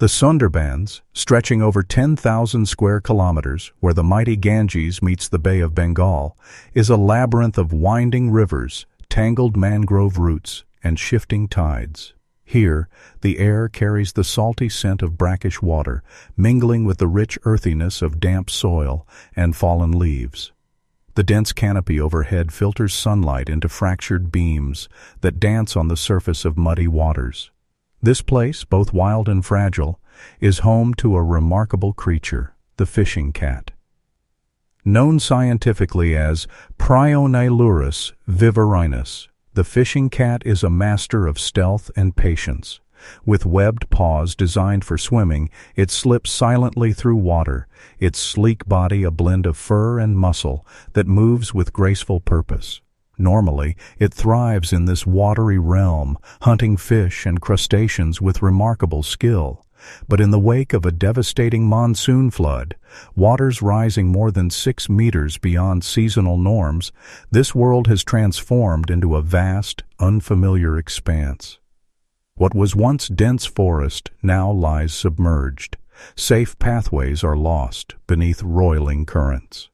The Sundarbans, stretching over 10,000 square kilometers, where the mighty Ganges meets the Bay of Bengal, is a labyrinth of winding rivers, tangled mangrove roots, and shifting tides. Here, the air carries the salty scent of brackish water, mingling with the rich earthiness of damp soil and fallen leaves. The dense canopy overhead filters sunlight into fractured beams that dance on the surface of muddy waters. This place, both wild and fragile, is home to a remarkable creature, the fishing cat. Known scientifically as Prionylurus vivarinus, the fishing cat is a master of stealth and patience. With webbed paws designed for swimming, it slips silently through water, its sleek body a blend of fur and muscle that moves with graceful purpose. Normally, it thrives in this watery realm, hunting fish and crustaceans with remarkable skill. But in the wake of a devastating monsoon flood, waters rising more than 6 meters beyond seasonal norms, this world has transformed into a vast, unfamiliar expanse. What was once dense forest now lies submerged. Safe pathways are lost beneath roiling currents.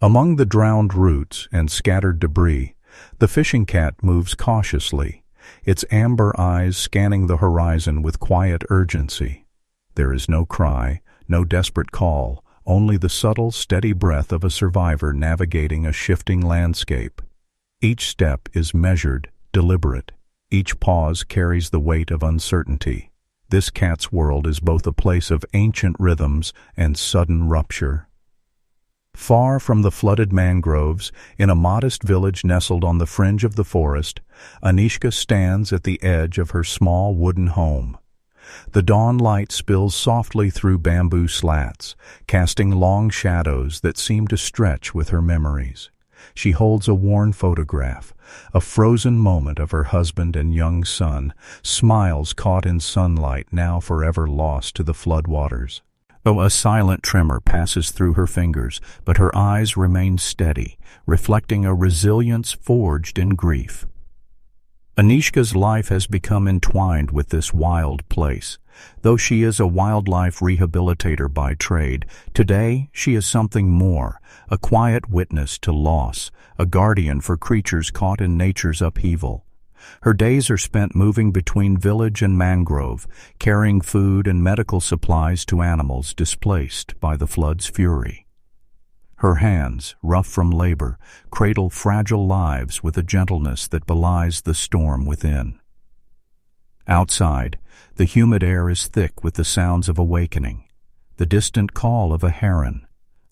Among the drowned roots and scattered debris, the fishing cat moves cautiously, its amber eyes scanning the horizon with quiet urgency. There is no cry, no desperate call, only the subtle, steady breath of a survivor navigating a shifting landscape. Each step is measured, deliberate. Each pause carries the weight of uncertainty. This cat's world is both a place of ancient rhythms and sudden rupture. Far from the flooded mangroves, in a modest village nestled on the fringe of the forest, Anishka stands at the edge of her small wooden home. The dawn light spills softly through bamboo slats, casting long shadows that seem to stretch with her memories. She holds a worn photograph, a frozen moment of her husband and young son, smiles caught in sunlight now forever lost to the floodwaters. Oh, a silent tremor passes through her fingers, but her eyes remain steady, reflecting a resilience forged in grief. Anishka's life has become entwined with this wild place. Though she is a wildlife rehabilitator by trade, today she is something more, a quiet witness to loss, a guardian for creatures caught in nature's upheaval. Her days are spent moving between village and mangrove, carrying food and medical supplies to animals displaced by the flood's fury. Her hands, rough from labor, cradle fragile lives with a gentleness that belies the storm within. Outside, the humid air is thick with the sounds of awakening, the distant call of a heron,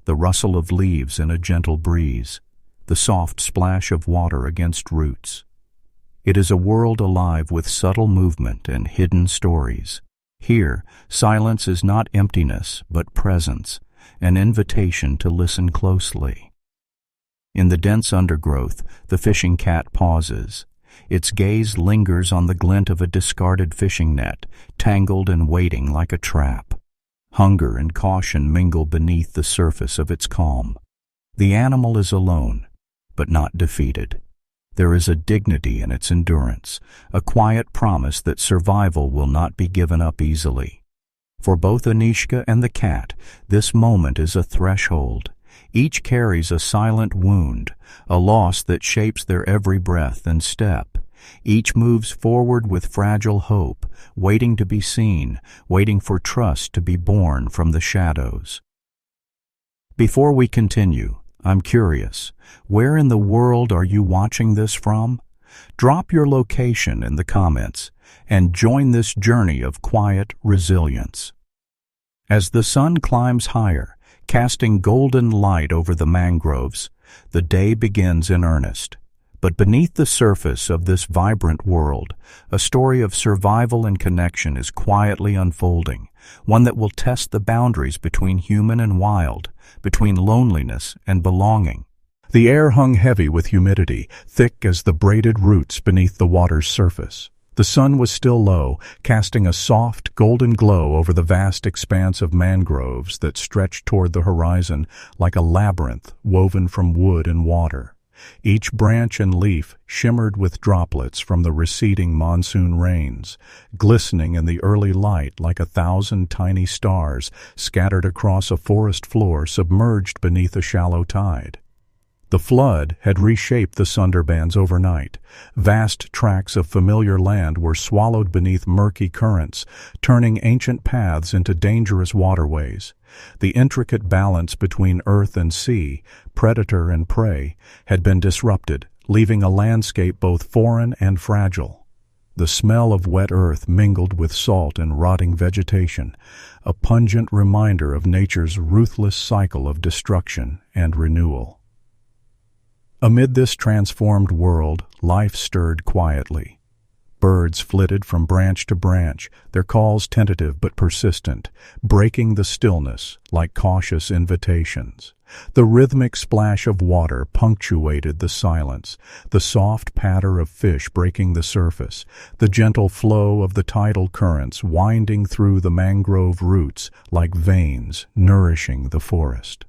the rustle of leaves in a gentle breeze, the soft splash of water against roots. It is a world alive with subtle movement and hidden stories. Here, silence is not emptiness, but presence, an invitation to listen closely. In the dense undergrowth, the fishing cat pauses. Its gaze lingers on the glint of a discarded fishing net, tangled and waiting like a trap. Hunger and caution mingle beneath the surface of its calm. The animal is alone, but not defeated. There is a dignity in its endurance, a quiet promise that survival will not be given up easily. For both Anishka and the cat, this moment is a threshold. Each carries a silent wound, a loss that shapes their every breath and step. Each moves forward with fragile hope, waiting to be seen, waiting for trust to be born from the shadows. Before we continue, I'm curious, where in the world are you watching this from? Drop your location in the comments and join this journey of quiet resilience. As the sun climbs higher, casting golden light over the mangroves, the day begins in earnest. But beneath the surface of this vibrant world, a story of survival and connection is quietly unfolding, one that will test the boundaries between human and wild, between loneliness and belonging. The air hung heavy with humidity, thick as the braided roots beneath the water's surface. The sun was still low, casting a soft, golden glow over the vast expanse of mangroves that stretched toward the horizon like a labyrinth woven from wood and water. Each branch and leaf shimmered with droplets from the receding monsoon rains, glistening in the early light like 1,000 tiny stars scattered across a forest floor submerged beneath a shallow tide. The flood had reshaped the Sundarbans overnight. Vast tracts of familiar land were swallowed beneath murky currents, turning ancient paths into dangerous waterways. The intricate balance between earth and sea, predator and prey, had been disrupted, leaving a landscape both foreign and fragile. The smell of wet earth mingled with salt and rotting vegetation, a pungent reminder of nature's ruthless cycle of destruction and renewal. Amid this transformed world, life stirred quietly. Birds flitted from branch to branch, their calls tentative but persistent, breaking the stillness like cautious invitations. The rhythmic splash of water punctuated the silence, the soft patter of fish breaking the surface, the gentle flow of the tidal currents winding through the mangrove roots like veins nourishing the forest.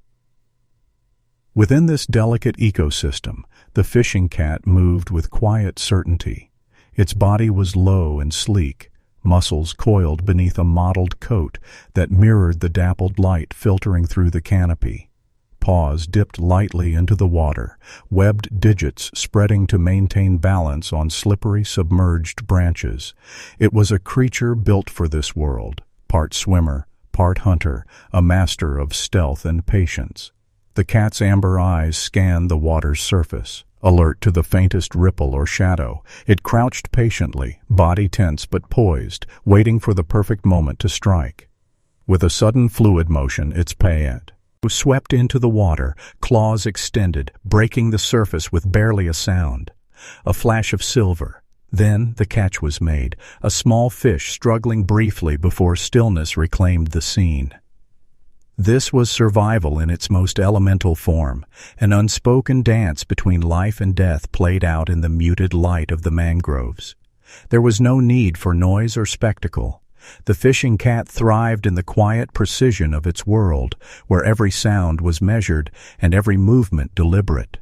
Within this delicate ecosystem, the fishing cat moved with quiet certainty. Its body was low and sleek, muscles coiled beneath a mottled coat that mirrored the dappled light filtering through the canopy. Paws dipped lightly into the water, webbed digits spreading to maintain balance on slippery, submerged branches. It was a creature built for this world, part swimmer, part hunter, a master of stealth and patience. The cat's amber eyes scanned the water's surface. Alert to the faintest ripple or shadow, it crouched patiently, body tense but poised, waiting for the perfect moment to strike. With a sudden fluid motion, its paw swept into the water, claws extended, breaking the surface with barely a sound. A flash of silver. Then the catch was made, a small fish struggling briefly before stillness reclaimed the scene. This was survival in its most elemental form, an unspoken dance between life and death played out in the muted light of the mangroves. There was no need for noise or spectacle. The fishing cat thrived in the quiet precision of its world, where every sound was measured and every movement deliberate.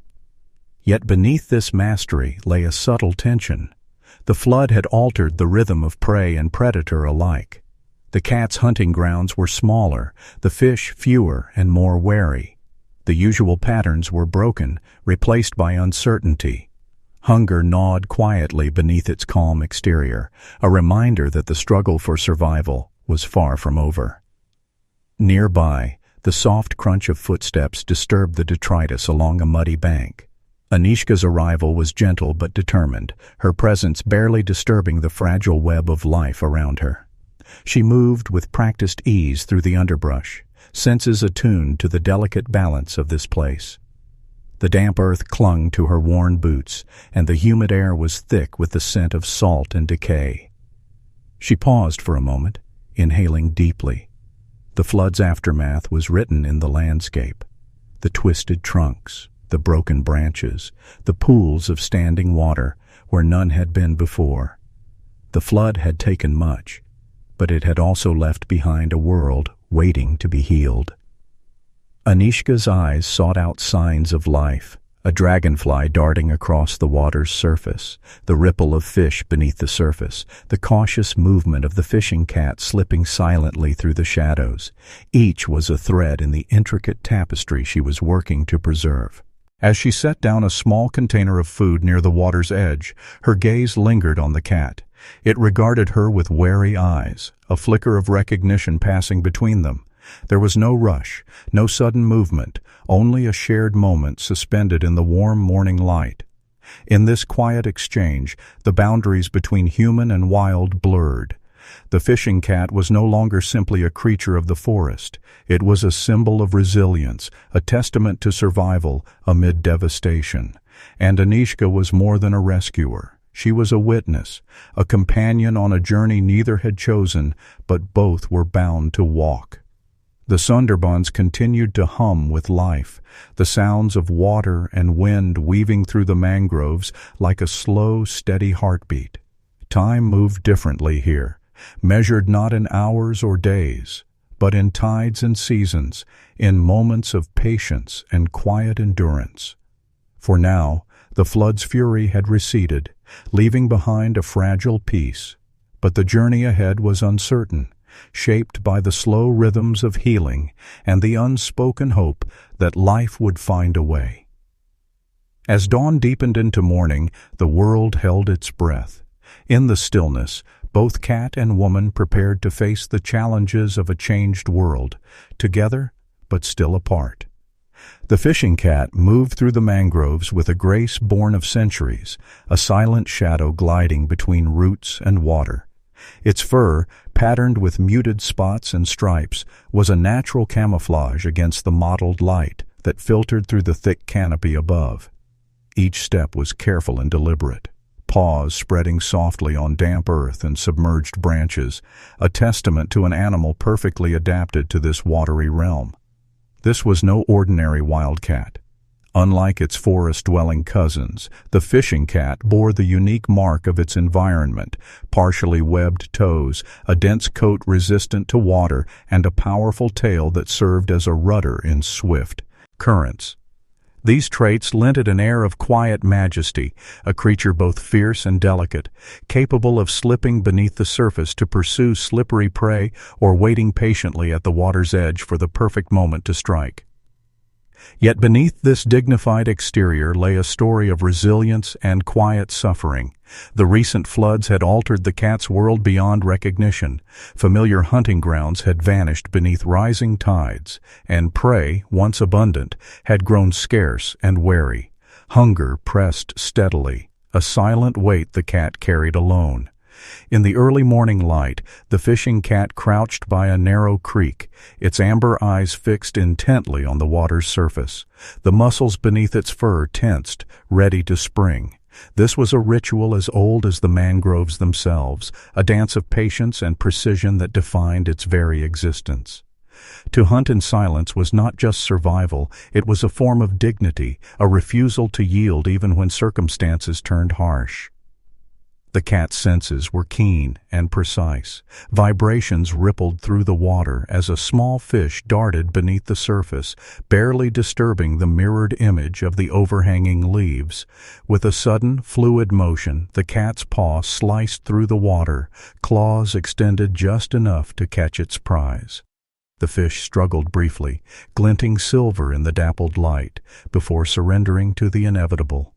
Yet beneath this mastery lay a subtle tension. The flood had altered the rhythm of prey and predator alike. The cat's hunting grounds were smaller, the fish fewer and more wary. The usual patterns were broken, replaced by uncertainty. Hunger gnawed quietly beneath its calm exterior, a reminder that the struggle for survival was far from over. Nearby, the soft crunch of footsteps disturbed the detritus along a muddy bank. Anishka's arrival was gentle but determined, her presence barely disturbing the fragile web of life around her. She moved with practiced ease through the underbrush, senses attuned to the delicate balance of this place. The damp earth clung to her worn boots, and the humid air was thick with the scent of salt and decay. She paused for a moment, inhaling deeply. The flood's aftermath was written in the landscape. The twisted trunks, the broken branches, the pools of standing water where none had been before. The flood had taken much, but it had also left behind a world waiting to be healed. Anishka's eyes sought out signs of life, a dragonfly darting across the water's surface, the ripple of fish beneath the surface, the cautious movement of the fishing cat slipping silently through the shadows. Each was a thread in the intricate tapestry she was working to preserve. As she set down a small container of food near the water's edge, her gaze lingered on the cat. It regarded her with wary eyes, a flicker of recognition passing between them. There was no rush, no sudden movement, only a shared moment suspended in the warm morning light. In this quiet exchange, the boundaries between human and wild blurred. The fishing cat was no longer simply a creature of the forest. It was a symbol of resilience, a testament to survival amid devastation. And Anishka was more than a rescuer. She was a witness, a companion on a journey neither had chosen, but both were bound to walk. The Sundarbans continued to hum with life, the sounds of water and wind weaving through the mangroves like a slow, steady heartbeat. Time moved differently here, measured not in hours or days, but in tides and seasons, in moments of patience and quiet endurance. For now, the flood's fury had receded, leaving behind a fragile peace. But the journey ahead was uncertain, shaped by the slow rhythms of healing and the unspoken hope that life would find a way. As dawn deepened into morning, the world held its breath. In the stillness, both cat and woman prepared to face the challenges of a changed world, together but still apart. The fishing cat moved through the mangroves with a grace born of centuries, a silent shadow gliding between roots and water. Its fur, patterned with muted spots and stripes, was a natural camouflage against the mottled light that filtered through the thick canopy above. Each step was careful and deliberate, paws spreading softly on damp earth and submerged branches, a testament to an animal perfectly adapted to this watery realm. This was no ordinary wildcat. Unlike its forest-dwelling cousins, the fishing cat bore the unique mark of its environment: partially webbed toes, a dense coat resistant to water, and a powerful tail that served as a rudder in swift currents. These traits lent it an air of quiet majesty, a creature both fierce and delicate, capable of slipping beneath the surface to pursue slippery prey or waiting patiently at the water's edge for the perfect moment to strike. Yet beneath this dignified exterior lay a story of resilience and quiet suffering. The recent floods had altered the cat's world beyond recognition. Familiar hunting grounds had vanished beneath rising tides, and prey, once abundant, had grown scarce and wary. Hunger pressed steadily, a silent weight the cat carried alone. In the early morning light, the fishing cat crouched by a narrow creek, its amber eyes fixed intently on the water's surface. The muscles beneath its fur tensed, ready to spring. This was a ritual as old as the mangroves themselves, a dance of patience and precision that defined its very existence. To hunt in silence was not just survival, it was a form of dignity, a refusal to yield even when circumstances turned harsh. The cat's senses were keen and precise. Vibrations rippled through the water as a small fish darted beneath the surface, barely disturbing the mirrored image of the overhanging leaves. With a sudden, fluid motion, the cat's paw sliced through the water, claws extended just enough to catch its prize. The fish struggled briefly, glinting silver in the dappled light, before surrendering to the inevitable.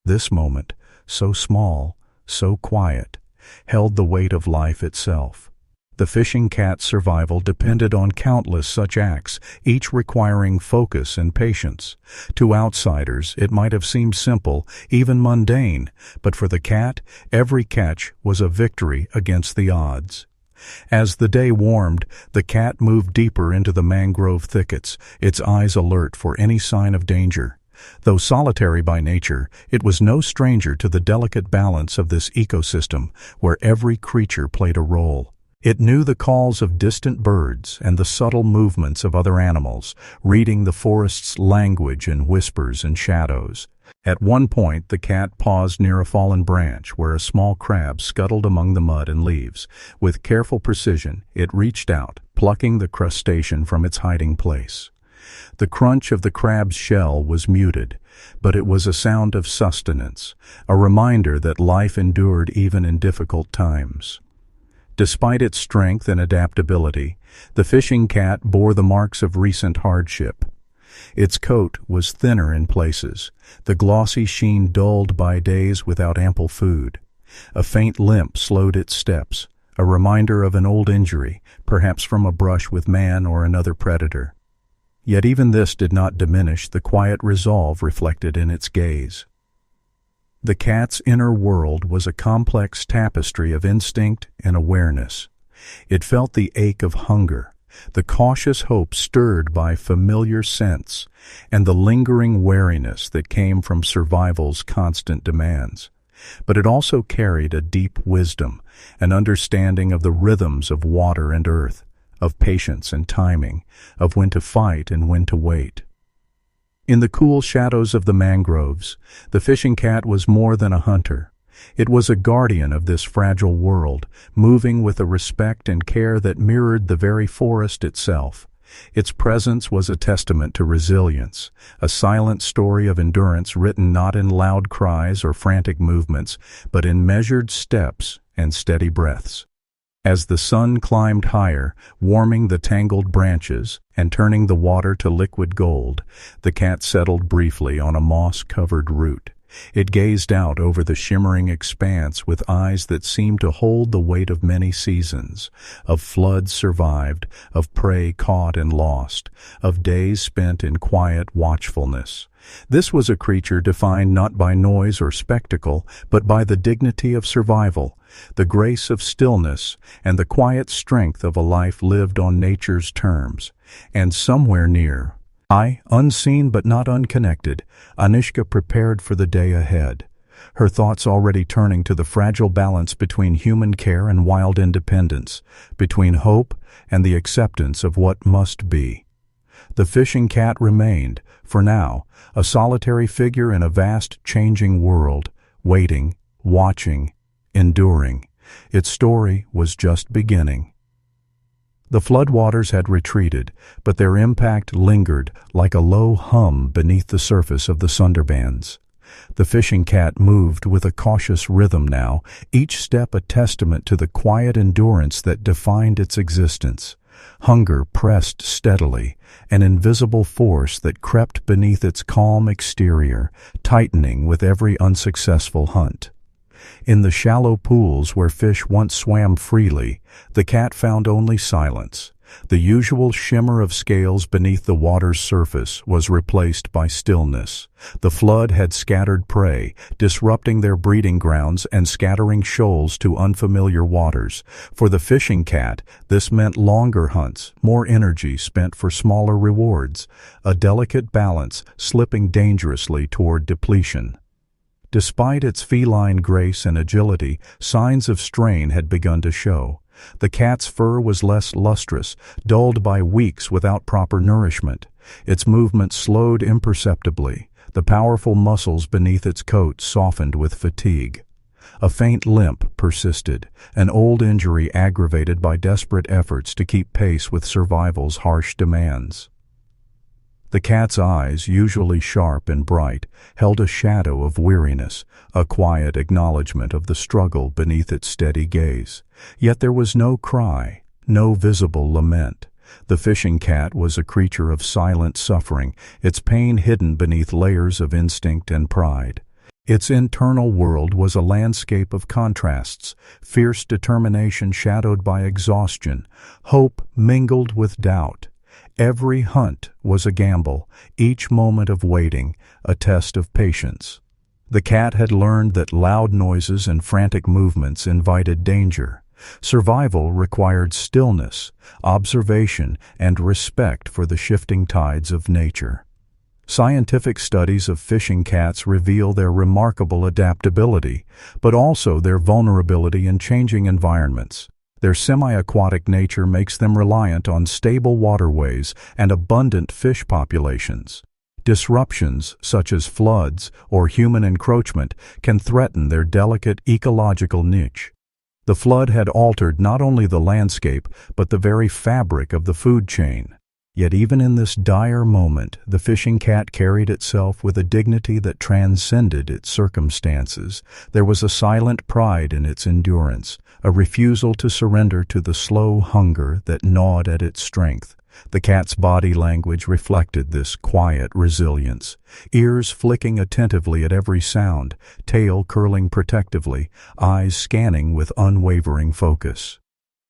This moment, so small, so quiet, held the weight of life itself. The fishing cat's survival depended on countless such acts, each requiring focus and patience. To outsiders, it might have seemed simple, even mundane, but for the cat, every catch was a victory against the odds. As the day warmed, the cat moved deeper into the mangrove thickets, its eyes alert for any sign of danger. Though solitary by nature, it was no stranger to the delicate balance of this ecosystem, where every creature played a role. It knew the calls of distant birds and the subtle movements of other animals, reading the forest's language in whispers and shadows. At one point, the cat paused near a fallen branch where a small crab scuttled among the mud and leaves. With careful precision, it reached out, plucking the crustacean from its hiding place. The crunch of the crab's shell was muted, but it was a sound of sustenance, a reminder that life endured even in difficult times. Despite its strength and adaptability, the fishing cat bore the marks of recent hardship. Its coat was thinner in places, the glossy sheen dulled by days without ample food. A faint limp slowed its steps, a reminder of an old injury, perhaps from a brush with man or another predator. Yet even this did not diminish the quiet resolve reflected in its gaze. The cat's inner world was a complex tapestry of instinct and awareness. It felt the ache of hunger, the cautious hope stirred by familiar scents, and the lingering wariness that came from survival's constant demands. But it also carried a deep wisdom, an understanding of the rhythms of water and earth, of patience and timing, of when to fight and when to wait. In the cool shadows of the mangroves, the fishing cat was more than a hunter. It was a guardian of this fragile world, moving with a respect and care that mirrored the very forest itself. Its presence was a testament to resilience, a silent story of endurance written not in loud cries or frantic movements, but in measured steps and steady breaths. As the sun climbed higher, warming the tangled branches and turning the water to liquid gold, the cat settled briefly on a moss-covered root. It gazed out over the shimmering expanse with eyes that seemed to hold the weight of many seasons, of floods survived, of prey caught and lost, of days spent in quiet watchfulness. This was a creature defined not by noise or spectacle, but by the dignity of survival, the grace of stillness, and the quiet strength of a life lived on nature's terms. And somewhere near, unseen but not unconnected, Anushka prepared for the day ahead, her thoughts already turning to the fragile balance between human care and wild independence, between hope and the acceptance of what must be. The fishing cat remained, for now, a solitary figure in a vast changing world, waiting, watching, enduring. Its story was just beginning. The floodwaters had retreated, but their impact lingered like a low hum beneath the surface of the Sundarbans. The fishing cat moved with a cautious rhythm now, each step a testament to the quiet endurance that defined its existence. Hunger pressed steadily, an invisible force that crept beneath its calm exterior, tightening with every unsuccessful hunt. In the shallow pools where fish once swam freely, the cat found only silence. The usual shimmer of scales beneath the water's surface was replaced by stillness. The flood had scattered prey, disrupting their breeding grounds and scattering shoals to unfamiliar waters. For the fishing cat, this meant longer hunts, more energy spent for smaller rewards, a delicate balance slipping dangerously toward depletion. Despite its feline grace and agility, signs of strain had begun to show. The cat's fur was less lustrous, dulled by weeks without proper nourishment. Its movements slowed imperceptibly. The powerful muscles beneath its coat softened with fatigue. A faint limp persisted, an old injury aggravated by desperate efforts to keep pace with survival's harsh demands. The cat's eyes, usually sharp and bright, held a shadow of weariness, a quiet acknowledgment of the struggle beneath its steady gaze. Yet there was no cry, no visible lament. The fishing cat was a creature of silent suffering, its pain hidden beneath layers of instinct and pride. Its internal world was a landscape of contrasts, fierce determination shadowed by exhaustion, hope mingled with doubt. Every hunt was a gamble, each moment of waiting a test of patience. The cat had learned that loud noises and frantic movements invited danger. Survival required stillness, observation, and respect for the shifting tides of nature. Scientific studies of fishing cats reveal their remarkable adaptability, but also their vulnerability in changing environments. Their semi-aquatic nature makes them reliant on stable waterways and abundant fish populations. Disruptions, such as floods or human encroachment, can threaten their delicate ecological niche. The flood had altered not only the landscape, but the very fabric of the food chain. Yet even in this dire moment, the fishing cat carried itself with a dignity that transcended its circumstances. There was a silent pride in its endurance, a refusal to surrender to the slow hunger that gnawed at its strength. The cat's body language reflected this quiet resilience, ears flicking attentively at every sound, tail curling protectively, eyes scanning with unwavering focus.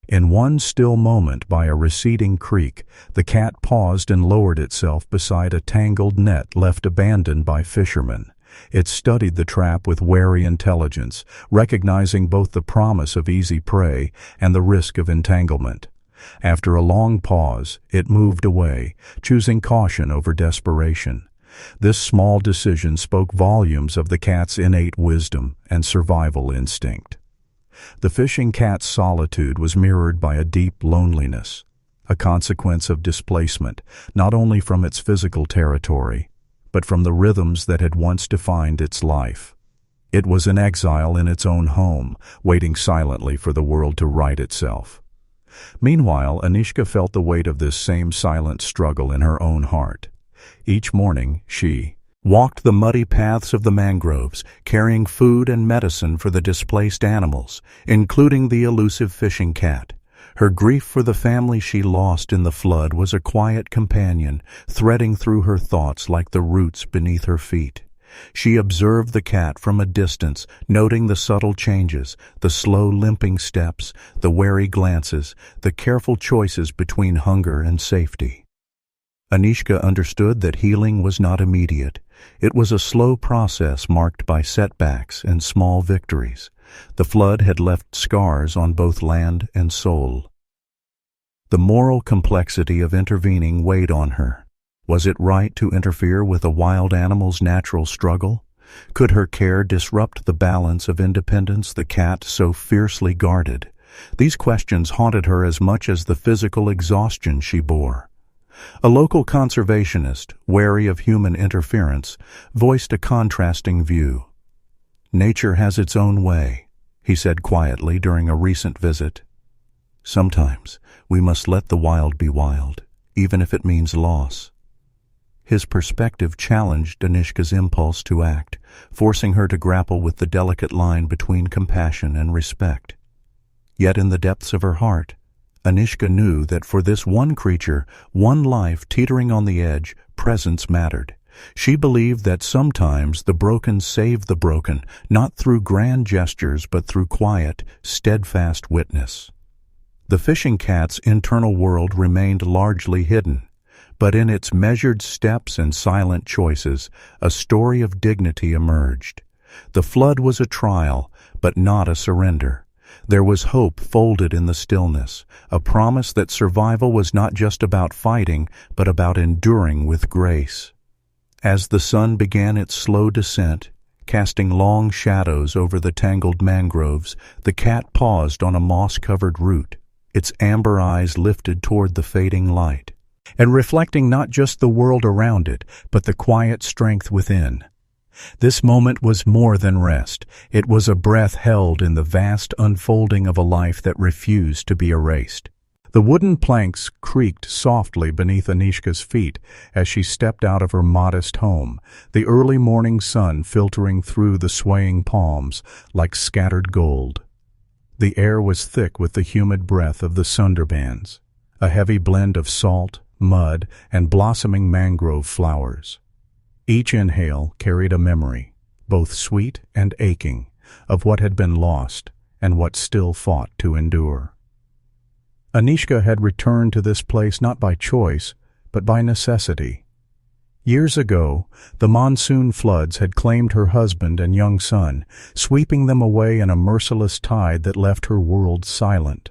In one still moment by a receding creek, the cat paused and lowered itself beside a tangled net left abandoned by fishermen. It studied the trap with wary intelligence, recognizing both the promise of easy prey and the risk of entanglement. After a long pause, it moved away, choosing caution over desperation. This small decision spoke volumes of the cat's innate wisdom and survival instinct. The fishing cat's solitude was mirrored by a deep loneliness, a consequence of displacement, not only from its physical territory, but from the rhythms that had once defined its life. It was an exile in its own home, waiting silently for the world to right itself. Meanwhile, Anishka felt the weight of this same silent struggle in her own heart. Each morning, she walked the muddy paths of the mangroves, carrying food and medicine for the displaced animals, including the elusive fishing cat. Her grief for the family she lost in the flood was a quiet companion, threading through her thoughts like the roots beneath her feet. She observed the cat from a distance, noting the subtle changes, the slow limping steps, the wary glances, the careful choices between hunger and safety. Anishka understood that healing was not immediate. It was a slow process marked by setbacks and small victories. The flood had left scars on both land and soul. The moral complexity of intervening weighed on her. Was it right to interfere with a wild animal's natural struggle? Could her care disrupt the balance of independence the cat so fiercely guarded? These questions haunted her as much as the physical exhaustion she bore. A local conservationist, wary of human interference, voiced a contrasting view. "Nature has its own way," he said quietly during a recent visit. "Sometimes we must let the wild be wild, even if it means loss." His perspective challenged Anishka's impulse to act, forcing her to grapple with the delicate line between compassion and respect. Yet in the depths of her heart, Anishka knew that for this one creature, one life teetering on the edge, presence mattered. She believed that sometimes the broken save the broken, not through grand gestures but through quiet, steadfast witness. The fishing cat's internal world remained largely hidden, but in its measured steps and silent choices, a story of dignity emerged. The flood was a trial, but not a surrender. There was hope folded in the stillness, a promise that survival was not just about fighting, but about enduring with grace. As the sun began its slow descent, casting long shadows over the tangled mangroves, the cat paused on a moss-covered root, its amber eyes lifted toward the fading light, and reflecting not just the world around it, but the quiet strength within. This moment was more than rest. It was a breath held in the vast unfolding of a life that refused to be erased. The wooden planks creaked softly beneath Anishka's feet as she stepped out of her modest home, the early morning sun filtering through the swaying palms like scattered gold. The air was thick with the humid breath of the sunderbans, a heavy blend of salt, mud, and blossoming mangrove flowers. Each inhale carried a memory, both sweet and aching, of what had been lost and what still fought to endure. Anishka had returned to this place not by choice, but by necessity. Years ago, the monsoon floods had claimed her husband and young son, sweeping them away in a merciless tide that left her world silent.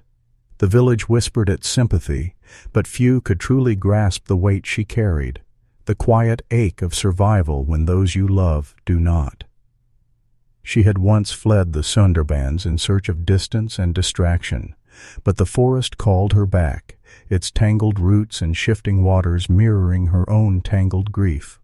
The village whispered its sympathy, but few could truly grasp the weight she carried, the quiet ache of survival when those you love do not. She had once fled the Sundarbans in search of distance and distraction, but the forest called her back, its tangled roots and shifting waters mirroring her own tangled grief.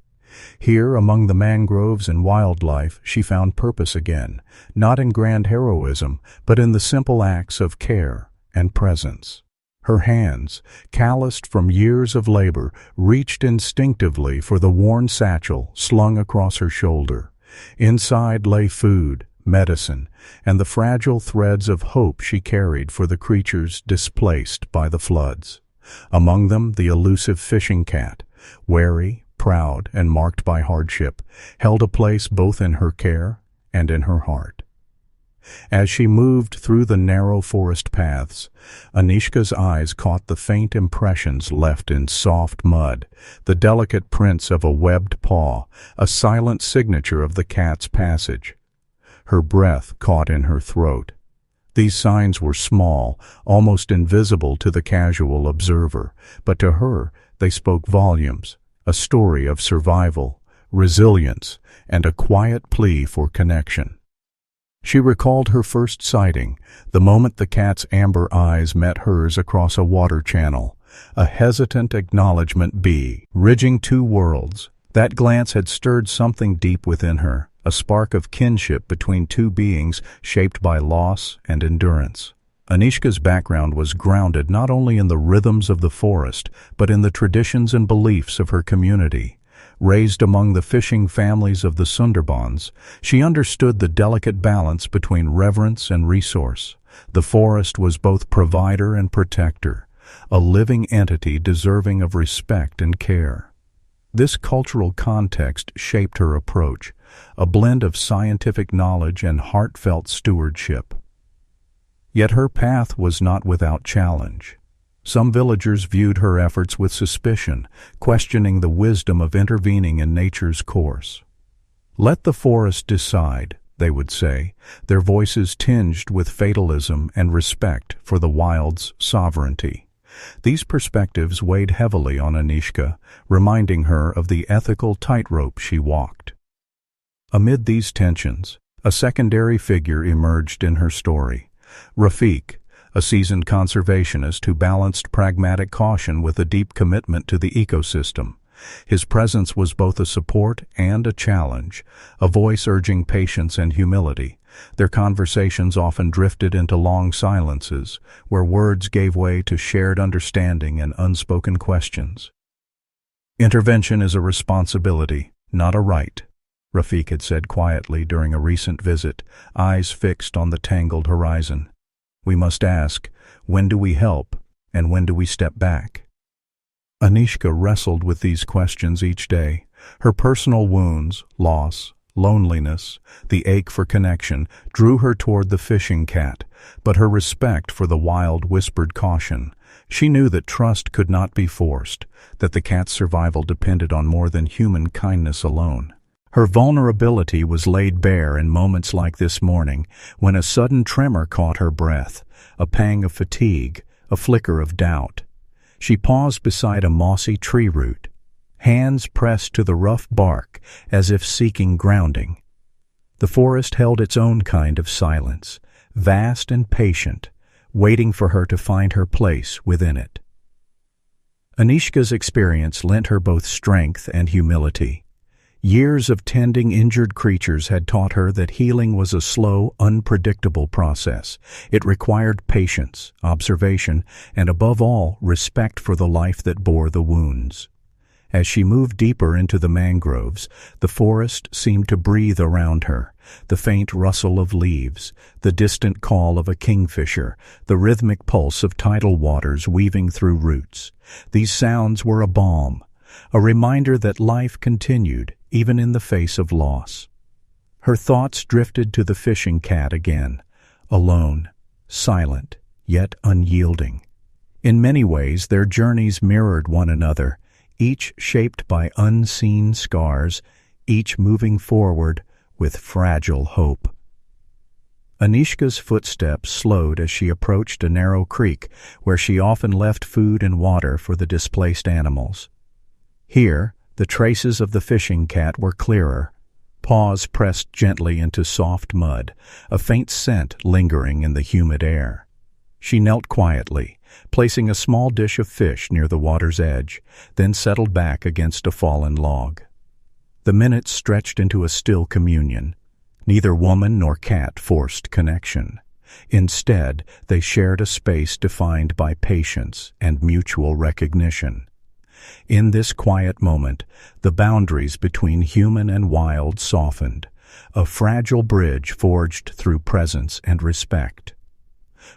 Here, among the mangroves and wildlife, she found purpose again, not in grand heroism, but in the simple acts of care and presence. Her hands, calloused from years of labor, reached instinctively for the worn satchel slung across her shoulder. Inside lay food, medicine, and the fragile threads of hope she carried for the creatures displaced by the floods. Among them, the elusive fishing cat, wary, proud, and marked by hardship, held a place both in her care and in her heart. As she moved through the narrow forest paths, Anishka's eyes caught the faint impressions left in soft mud, the delicate prints of a webbed paw, a silent signature of the cat's passage. Her breath caught in her throat. These signs were small, almost invisible to the casual observer, but to her they spoke volumes, a story of survival, resilience, and a quiet plea for connection. She recalled her first sighting, the moment the cat's amber eyes met hers across a water channel, a hesitant acknowledgement bridging two worlds. That glance had stirred something deep within her, a spark of kinship between two beings shaped by loss and endurance. Anishka's background was grounded not only in the rhythms of the forest, but in the traditions and beliefs of her community. Raised among the fishing families of the Sundarbans, she understood the delicate balance between reverence and resource. The forest was both provider and protector, a living entity deserving of respect and care. This cultural context shaped her approach, a blend of scientific knowledge and heartfelt stewardship. Yet her path was not without challenge. Some villagers viewed her efforts with suspicion, questioning the wisdom of intervening in nature's course. "Let the forest decide," they would say, their voices tinged with fatalism and respect for the wild's sovereignty. These perspectives weighed heavily on Anishka, reminding her of the ethical tightrope she walked. Amid these tensions, a secondary figure emerged in her story. Rafiq, a seasoned conservationist who balanced pragmatic caution with a deep commitment to the ecosystem. His presence was both a support and a challenge, a voice urging patience and humility. Their conversations often drifted into long silences, where words gave way to shared understanding and unspoken questions. "Intervention is a responsibility, not a right," Rafiq had said quietly during a recent visit, eyes fixed on the tangled horizon. "We must ask, when do we help, and when do we step back?" Anishka wrestled with these questions each day. Her personal wounds, loss, loneliness, the ache for connection, drew her toward the fishing cat, but her respect for the wild whispered caution. She knew that trust could not be forced, that the cat's survival depended on more than human kindness alone. Her vulnerability was laid bare in moments like this morning, when a sudden tremor caught her breath, a pang of fatigue, a flicker of doubt. She paused beside a mossy tree root, hands pressed to the rough bark as if seeking grounding. The forest held its own kind of silence, vast and patient, waiting for her to find her place within it. Anishka's experience lent her both strength and humility. Years of tending injured creatures had taught her that healing was a slow, unpredictable process. It required patience, observation, and above all, respect for the life that bore the wounds. As she moved deeper into the mangroves, the forest seemed to breathe around her, the faint rustle of leaves, the distant call of a kingfisher, the rhythmic pulse of tidal waters weaving through roots. These sounds were a balm, a reminder that life continued, even in the face of loss. Her thoughts drifted to the fishing cat again, alone, silent, yet unyielding. In many ways, their journeys mirrored one another, each shaped by unseen scars, each moving forward with fragile hope. Anishka's footsteps slowed as she approached a narrow creek where she often left food and water for the displaced animals. Here, the traces of the fishing cat were clearer, paws pressed gently into soft mud, a faint scent lingering in the humid air. She knelt quietly, placing a small dish of fish near the water's edge, then settled back against a fallen log. The minutes stretched into a still communion. Neither woman nor cat forced connection. Instead, they shared a space defined by patience and mutual recognition. In this quiet moment, the boundaries between human and wild softened, a fragile bridge forged through presence and respect.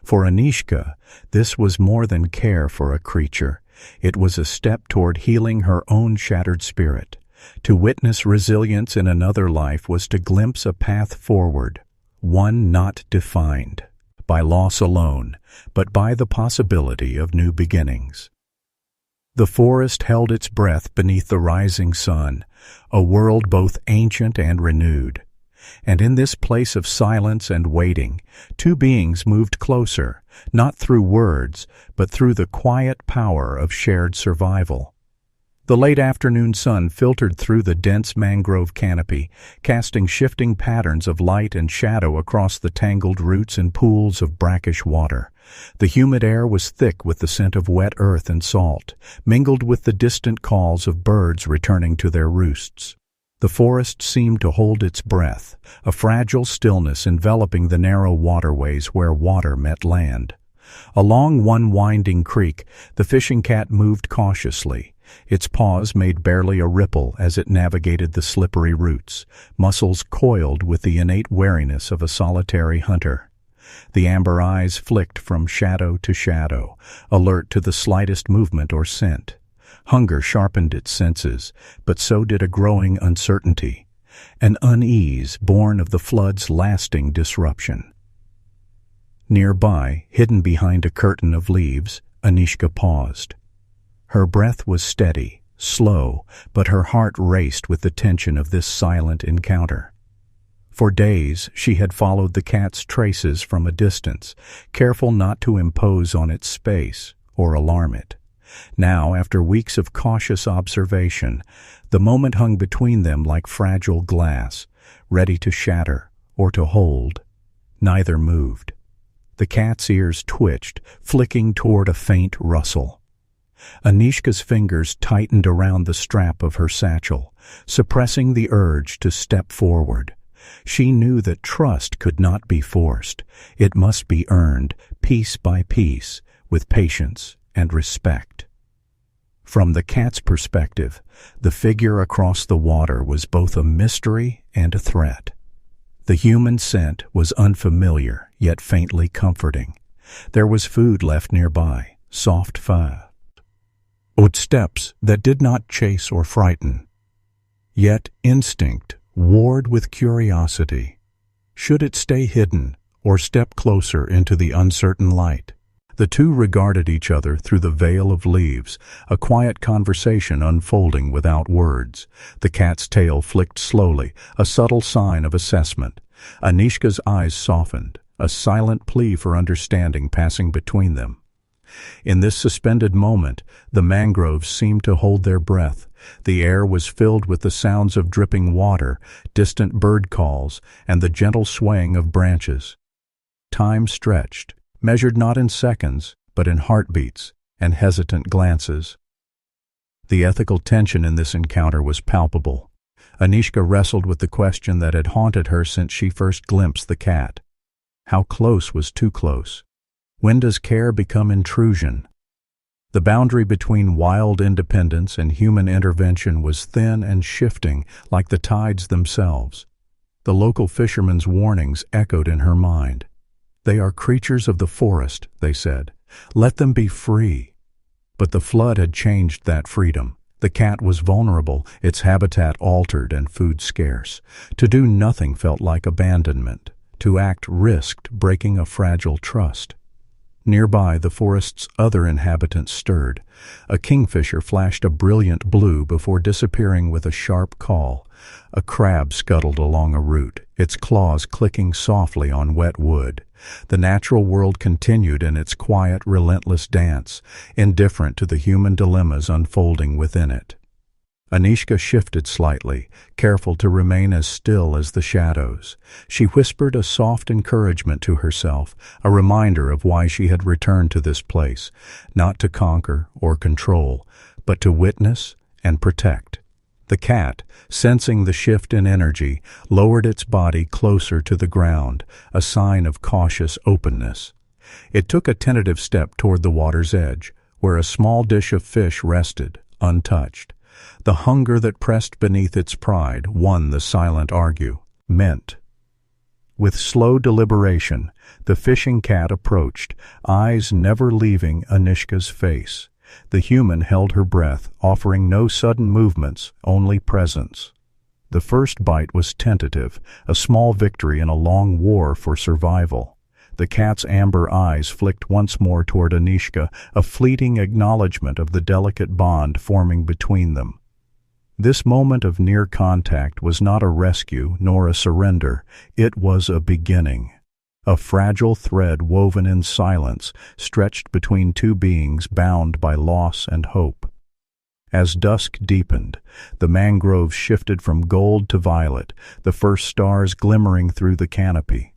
For Anishka, this was more than care for a creature. It was a step toward healing her own shattered spirit. To witness resilience in another life was to glimpse a path forward, one not defined by loss alone, but by the possibility of new beginnings. The forest held its breath beneath the rising sun, a world both ancient and renewed. And in this place of silence and waiting, two beings moved closer, not through words, but through the quiet power of shared survival. The late afternoon sun filtered through the dense mangrove canopy, casting shifting patterns of light and shadow across the tangled roots and pools of brackish water. The humid air was thick with the scent of wet earth and salt, mingled with the distant calls of birds returning to their roosts. The forest seemed to hold its breath, a fragile stillness enveloping the narrow waterways where water met land. Along one winding creek, the fishing cat moved cautiously. Its paws made barely a ripple as it navigated the slippery roots, muscles coiled with the innate wariness of a solitary hunter. The amber eyes flicked from shadow to shadow, alert to the slightest movement or scent. Hunger sharpened its senses, but so did a growing uncertainty, an unease born of the flood's lasting disruption. Nearby, hidden behind a curtain of leaves, Anishka paused. Her breath was steady, slow, but her heart raced with the tension of this silent encounter. For days she had followed the cat's traces from a distance, careful not to impose on its space or alarm it. Now, after weeks of cautious observation, the moment hung between them like fragile glass, ready to shatter or to hold. Neither moved. The cat's ears twitched, flicking toward a faint rustle. Anishka's fingers tightened around the strap of her satchel, suppressing the urge to step forward. She knew that trust could not be forced. It must be earned, piece by piece, with patience and respect. From the cat's perspective, the figure across the water was both a mystery and a threat. The human scent was unfamiliar, yet faintly comforting. There was food left nearby, soft footsteps that did not chase or frighten. Yet instinct warred with curiosity. Should it stay hidden or step closer into the uncertain light? The two regarded each other through the veil of leaves, a quiet conversation unfolding without words. The cat's tail flicked slowly, a subtle sign of assessment. Anishka's eyes softened, a silent plea for understanding passing between them. In this suspended moment, the mangroves seemed to hold their breath. The air was filled with the sounds of dripping water, distant bird calls, and the gentle swaying of branches. Time stretched, measured not in seconds, but in heartbeats and hesitant glances. The ethical tension in this encounter was palpable. Anishka wrestled with the question that had haunted her since she first glimpsed the cat. How close was too close? When does care become intrusion? The boundary between wild independence and human intervention was thin and shifting, like the tides themselves. The local fishermen's warnings echoed in her mind. "They are creatures of the forest," they said. "Let them be free." But the flood had changed that freedom. The cat was vulnerable, its habitat altered and food scarce. To do nothing felt like abandonment. To act risked breaking a fragile trust. Nearby, the forest's other inhabitants stirred. A kingfisher flashed a brilliant blue before disappearing with a sharp call. A crab scuttled along a root, its claws clicking softly on wet wood. The natural world continued in its quiet, relentless dance, indifferent to the human dilemmas unfolding within it. Anishka shifted slightly, careful to remain as still as the shadows. She whispered a soft encouragement to herself, a reminder of why she had returned to this place, not to conquer or control, but to witness and protect. The cat, sensing the shift in energy, lowered its body closer to the ground, a sign of cautious openness. It took a tentative step toward the water's edge, where a small dish of fish rested, untouched. The hunger that pressed beneath its pride won the silent argument. With slow deliberation, the fishing cat approached, eyes never leaving Anishka's face. The human held her breath, offering no sudden movements, only presence. The first bite was tentative, a small victory in a long war for survival. The cat's amber eyes flicked once more toward Anishka, a fleeting acknowledgment of the delicate bond forming between them. This moment of near contact was not a rescue nor a surrender. It was a beginning. A fragile thread woven in silence, stretched between two beings bound by loss and hope. As dusk deepened, the mangroves shifted from gold to violet, the first stars glimmering through the canopy.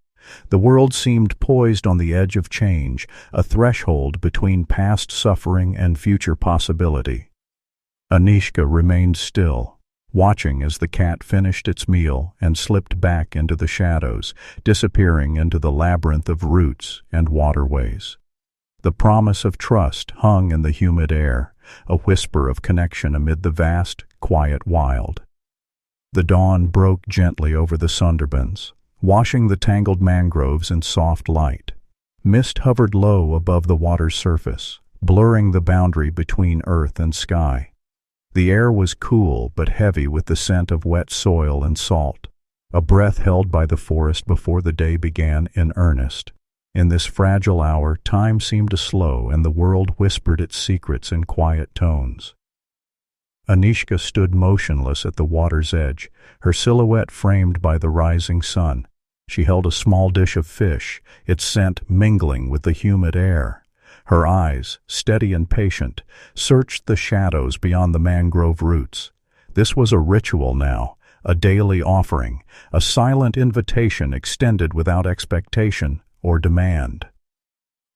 The world seemed poised on the edge of change, a threshold between past suffering and future possibility. Anishka remained still, watching as the cat finished its meal and slipped back into the shadows, disappearing into the labyrinth of roots and waterways. The promise of trust hung in the humid air, a whisper of connection amid the vast, quiet wild. The dawn broke gently over the Sundarbans, washing the tangled mangroves in soft light. Mist hovered low above the water's surface, blurring the boundary between earth and sky. The air was cool but heavy with the scent of wet soil and salt, a breath held by the forest before the day began in earnest. In this fragile hour, time seemed to slow and the world whispered its secrets in quiet tones. Anishka stood motionless at the water's edge, her silhouette framed by the rising sun. She held a small dish of fish, its scent mingling with the humid air. Her eyes, steady and patient, searched the shadows beyond the mangrove roots. This was a ritual now, a daily offering, a silent invitation extended without expectation or demand.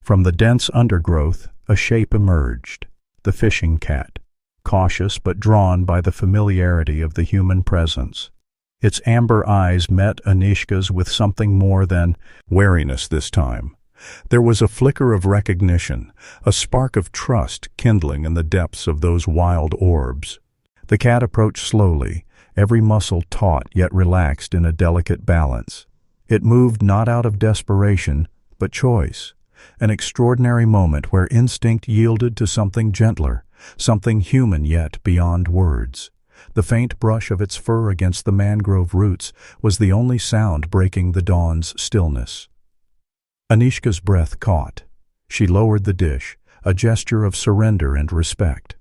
From the dense undergrowth, a shape emerged, the fishing cat, cautious but drawn by the familiarity of the human presence. Its amber eyes met Anishka's with something more than wariness this time. There was a flicker of recognition, a spark of trust kindling in the depths of those wild orbs. The cat approached slowly, every muscle taut yet relaxed in a delicate balance. It moved not out of desperation, but choice, an extraordinary moment where instinct yielded to something gentler, something human yet beyond words. The faint brush of its fur against the mangrove roots was the only sound breaking the dawn's stillness. Anishka's breath caught. She lowered the dish, a gesture of surrender and respect.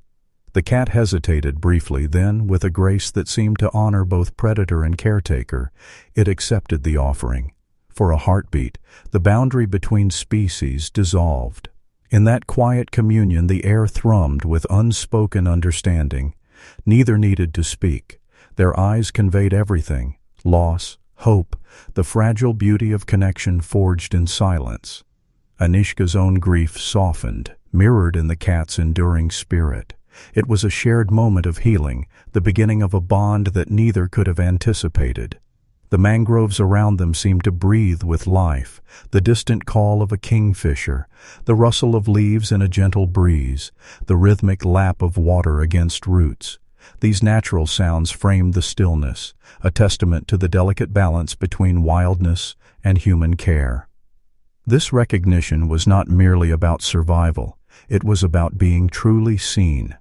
The cat hesitated briefly, then, with a grace that seemed to honor both predator and caretaker, it accepted the offering. For a heartbeat, the boundary between species dissolved. In that quiet communion the air thrummed with unspoken understanding. Neither needed to speak. Their eyes conveyed everything: loss, hope, the fragile beauty of connection forged in silence. Anishka's own grief softened, mirrored in the cat's enduring spirit. It was a shared moment of healing, the beginning of a bond that neither could have anticipated. The mangroves around them seemed to breathe with life, the distant call of a kingfisher, the rustle of leaves in a gentle breeze, the rhythmic lap of water against roots. These natural sounds framed the stillness, a testament to the delicate balance between wildness and human care. This recognition was not merely about survival, it was about being truly seen.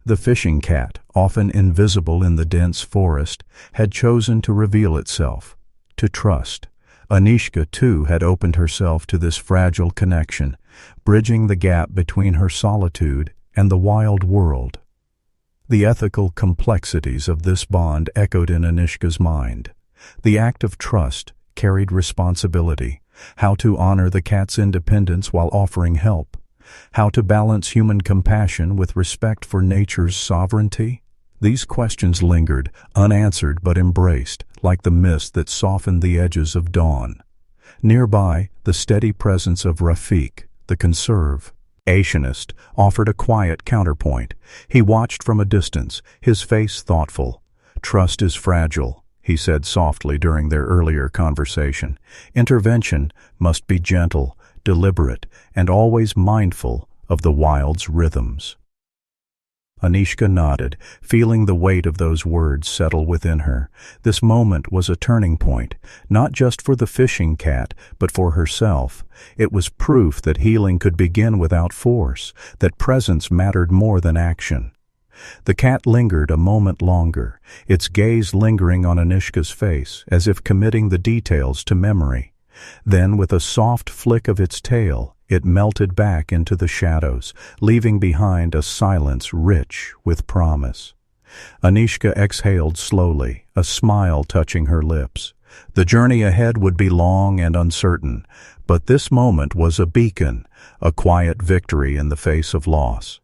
The fishing cat, often invisible in the dense forest, had chosen to reveal itself, to trust. Anishka, too, had opened herself to this fragile connection, bridging the gap between her solitude and the wild world. The ethical complexities of this bond echoed in Anishka's mind. The act of trust carried responsibility, how to honor the cat's independence while offering help, how to balance human compassion with respect for nature's sovereignty. These questions lingered, unanswered but embraced, like the mist that softened the edges of dawn. Nearby, the steady presence of Rafiq, the conservationist, offered a quiet counterpoint. He watched from a distance, his face thoughtful. "Trust is fragile," he said softly during their earlier conversation. "Intervention must be gentle, deliberate, and always mindful of the wild's rhythms." Anishka nodded, feeling the weight of those words settle within her. This moment was a turning point, not just for the fishing cat, but for herself. It was proof that healing could begin without force, that presence mattered more than action. The cat lingered a moment longer, its gaze lingering on Anishka's face, as if committing the details to memory. Then, with a soft flick of its tail, it melted back into the shadows, leaving behind a silence rich with promise. Anishka exhaled slowly, a smile touching her lips. The journey ahead would be long and uncertain, but this moment was a beacon, a quiet victory in the face of loss.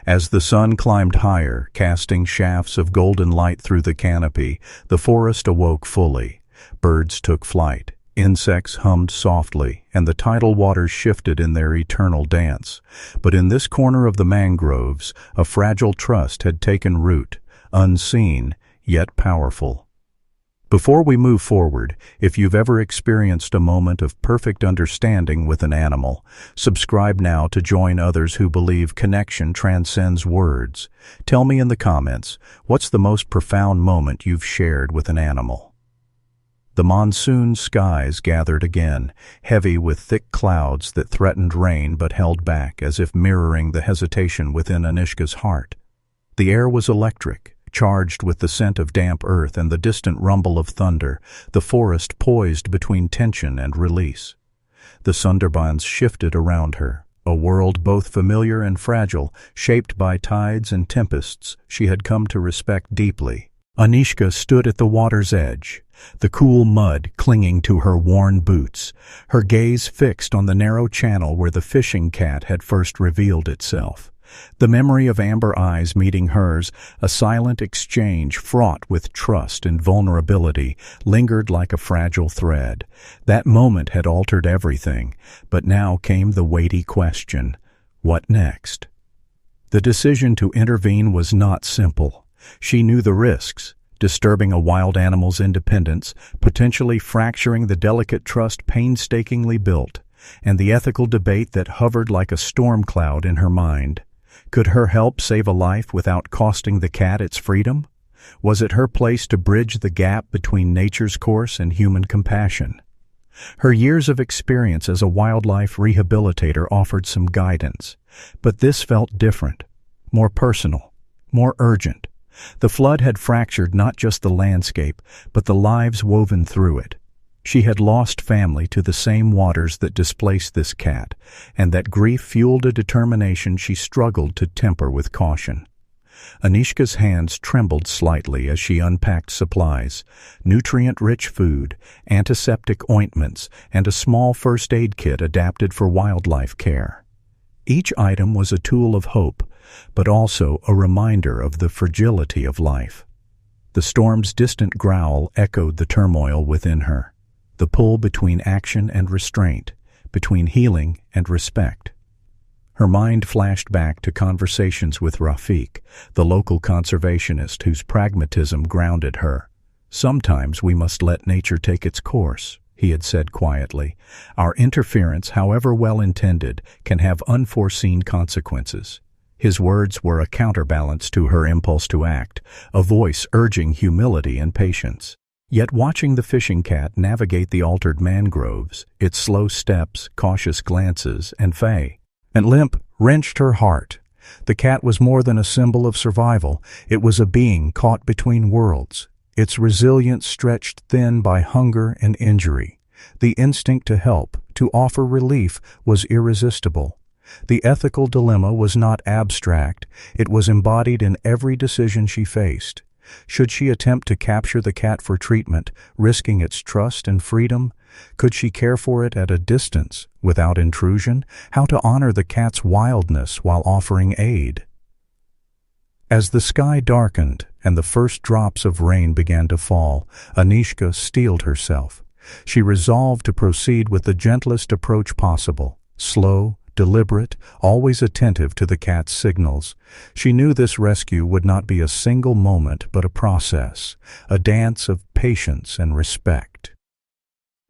As the sun climbed higher, casting shafts of golden light through the canopy, the forest awoke fully. Birds took flight. Insects hummed softly, and the tidal waters shifted in their eternal dance. But in this corner of the mangroves, a fragile trust had taken root, unseen, yet powerful. Before we move forward, if you've ever experienced a moment of perfect understanding with an animal, subscribe now to join others who believe connection transcends words. Tell me in the comments, what's the most profound moment you've shared with an animal? The monsoon skies gathered again, heavy with thick clouds that threatened rain but held back as if mirroring the hesitation within Anishka's heart. The air was electric, charged with the scent of damp earth and the distant rumble of thunder, the forest poised between tension and release. The Sundarbans shifted around her, a world both familiar and fragile, shaped by tides and tempests she had come to respect deeply. Anishka stood at the water's edge, the cool mud clinging to her worn boots, her gaze fixed on the narrow channel where the fishing cat had first revealed itself. The memory of amber eyes meeting hers, a silent exchange fraught with trust and vulnerability, lingered like a fragile thread. That moment had altered everything, but now came the weighty question: what next? The decision to intervene was not simple. She knew the risks: disturbing a wild animal's independence, potentially fracturing the delicate trust painstakingly built, and the ethical debate that hovered like a storm cloud in her mind. Could her help save a life without costing the cat its freedom? Was it her place to bridge the gap between nature's course and human compassion? Her years of experience as a wildlife rehabilitator offered some guidance, but this felt different, more personal, more urgent. The flood had fractured not just the landscape, but the lives woven through it. She had lost family to the same waters that displaced this cat, and that grief fueled a determination she struggled to temper with caution. Anishka's hands trembled slightly as she unpacked supplies: nutrient-rich food, antiseptic ointments, and a small first aid kit adapted for wildlife care. Each item was a tool of hope, but also a reminder of the fragility of life. The storm's distant growl echoed the turmoil within her, the pull between action and restraint, between healing and respect. Her mind flashed back to conversations with Rafiq, the local conservationist whose pragmatism grounded her. "Sometimes we must let nature take its course," he had said quietly. "Our interference, however well-intended, can have unforeseen consequences." His words were a counterbalance to her impulse to act, a voice urging humility and patience. Yet watching the fishing cat navigate the altered mangroves, its slow steps, cautious glances, and limp wrenched her heart. The cat was more than a symbol of survival. It was a being caught between worlds, its resilience stretched thin by hunger and injury. The instinct to help, to offer relief, was irresistible. The ethical dilemma was not abstract. It was embodied in every decision she faced. Should she attempt to capture the cat for treatment, risking its trust and freedom? Could she care for it at a distance, without intrusion? How to honor the cat's wildness while offering aid? As the sky darkened and the first drops of rain began to fall, Anishka steeled herself. She resolved to proceed with the gentlest approach possible, slow, deliberate, always attentive to the cat's signals. She knew this rescue would not be a single moment but a process, a dance of patience and respect.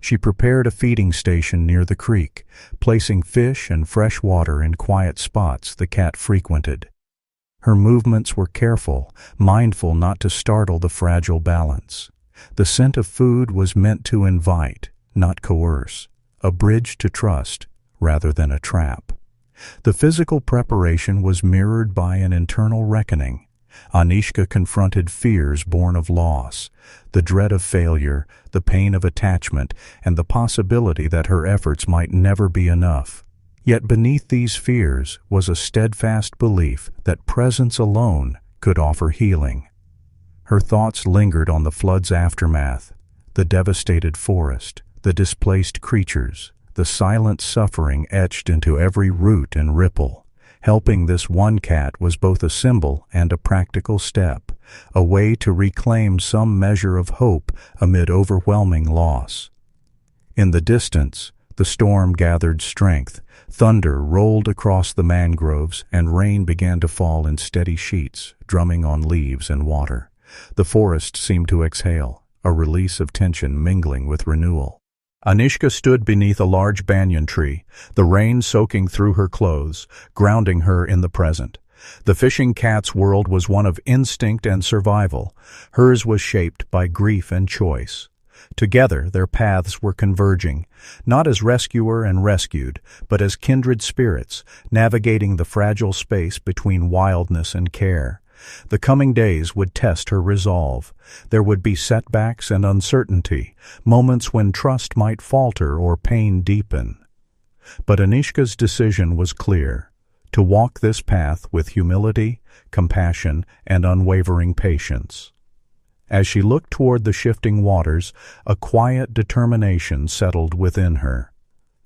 She prepared a feeding station near the creek, placing fish and fresh water in quiet spots the cat frequented. Her movements were careful, mindful not to startle the fragile balance. The scent of food was meant to invite, not coerce, a bridge to trust, rather than a trap. The physical preparation was mirrored by an internal reckoning. Anishka confronted fears born of loss, the dread of failure, the pain of attachment, and the possibility that her efforts might never be enough. Yet beneath these fears was a steadfast belief that presence alone could offer healing. Her thoughts lingered on the flood's aftermath, the devastated forest, the displaced creatures, the silent suffering etched into every root and ripple. Helping this one cat was both a symbol and a practical step, a way to reclaim some measure of hope amid overwhelming loss. In the distance, the storm gathered strength. Thunder rolled across the mangroves, and rain began to fall in steady sheets, drumming on leaves and water. The forest seemed to exhale, a release of tension mingling with renewal. Anishka stood beneath a large banyan tree, the rain soaking through her clothes, grounding her in the present. The fishing cat's world was one of instinct and survival. Hers was shaped by grief and choice. Together, their paths were converging, not as rescuer and rescued, but as kindred spirits, navigating the fragile space between wildness and care. The coming days would test her resolve. There would be setbacks and uncertainty, moments when trust might falter or pain deepen. But Anishka's decision was clear: to walk this path with humility, compassion, and unwavering patience. As she looked toward the shifting waters, a quiet determination settled within her.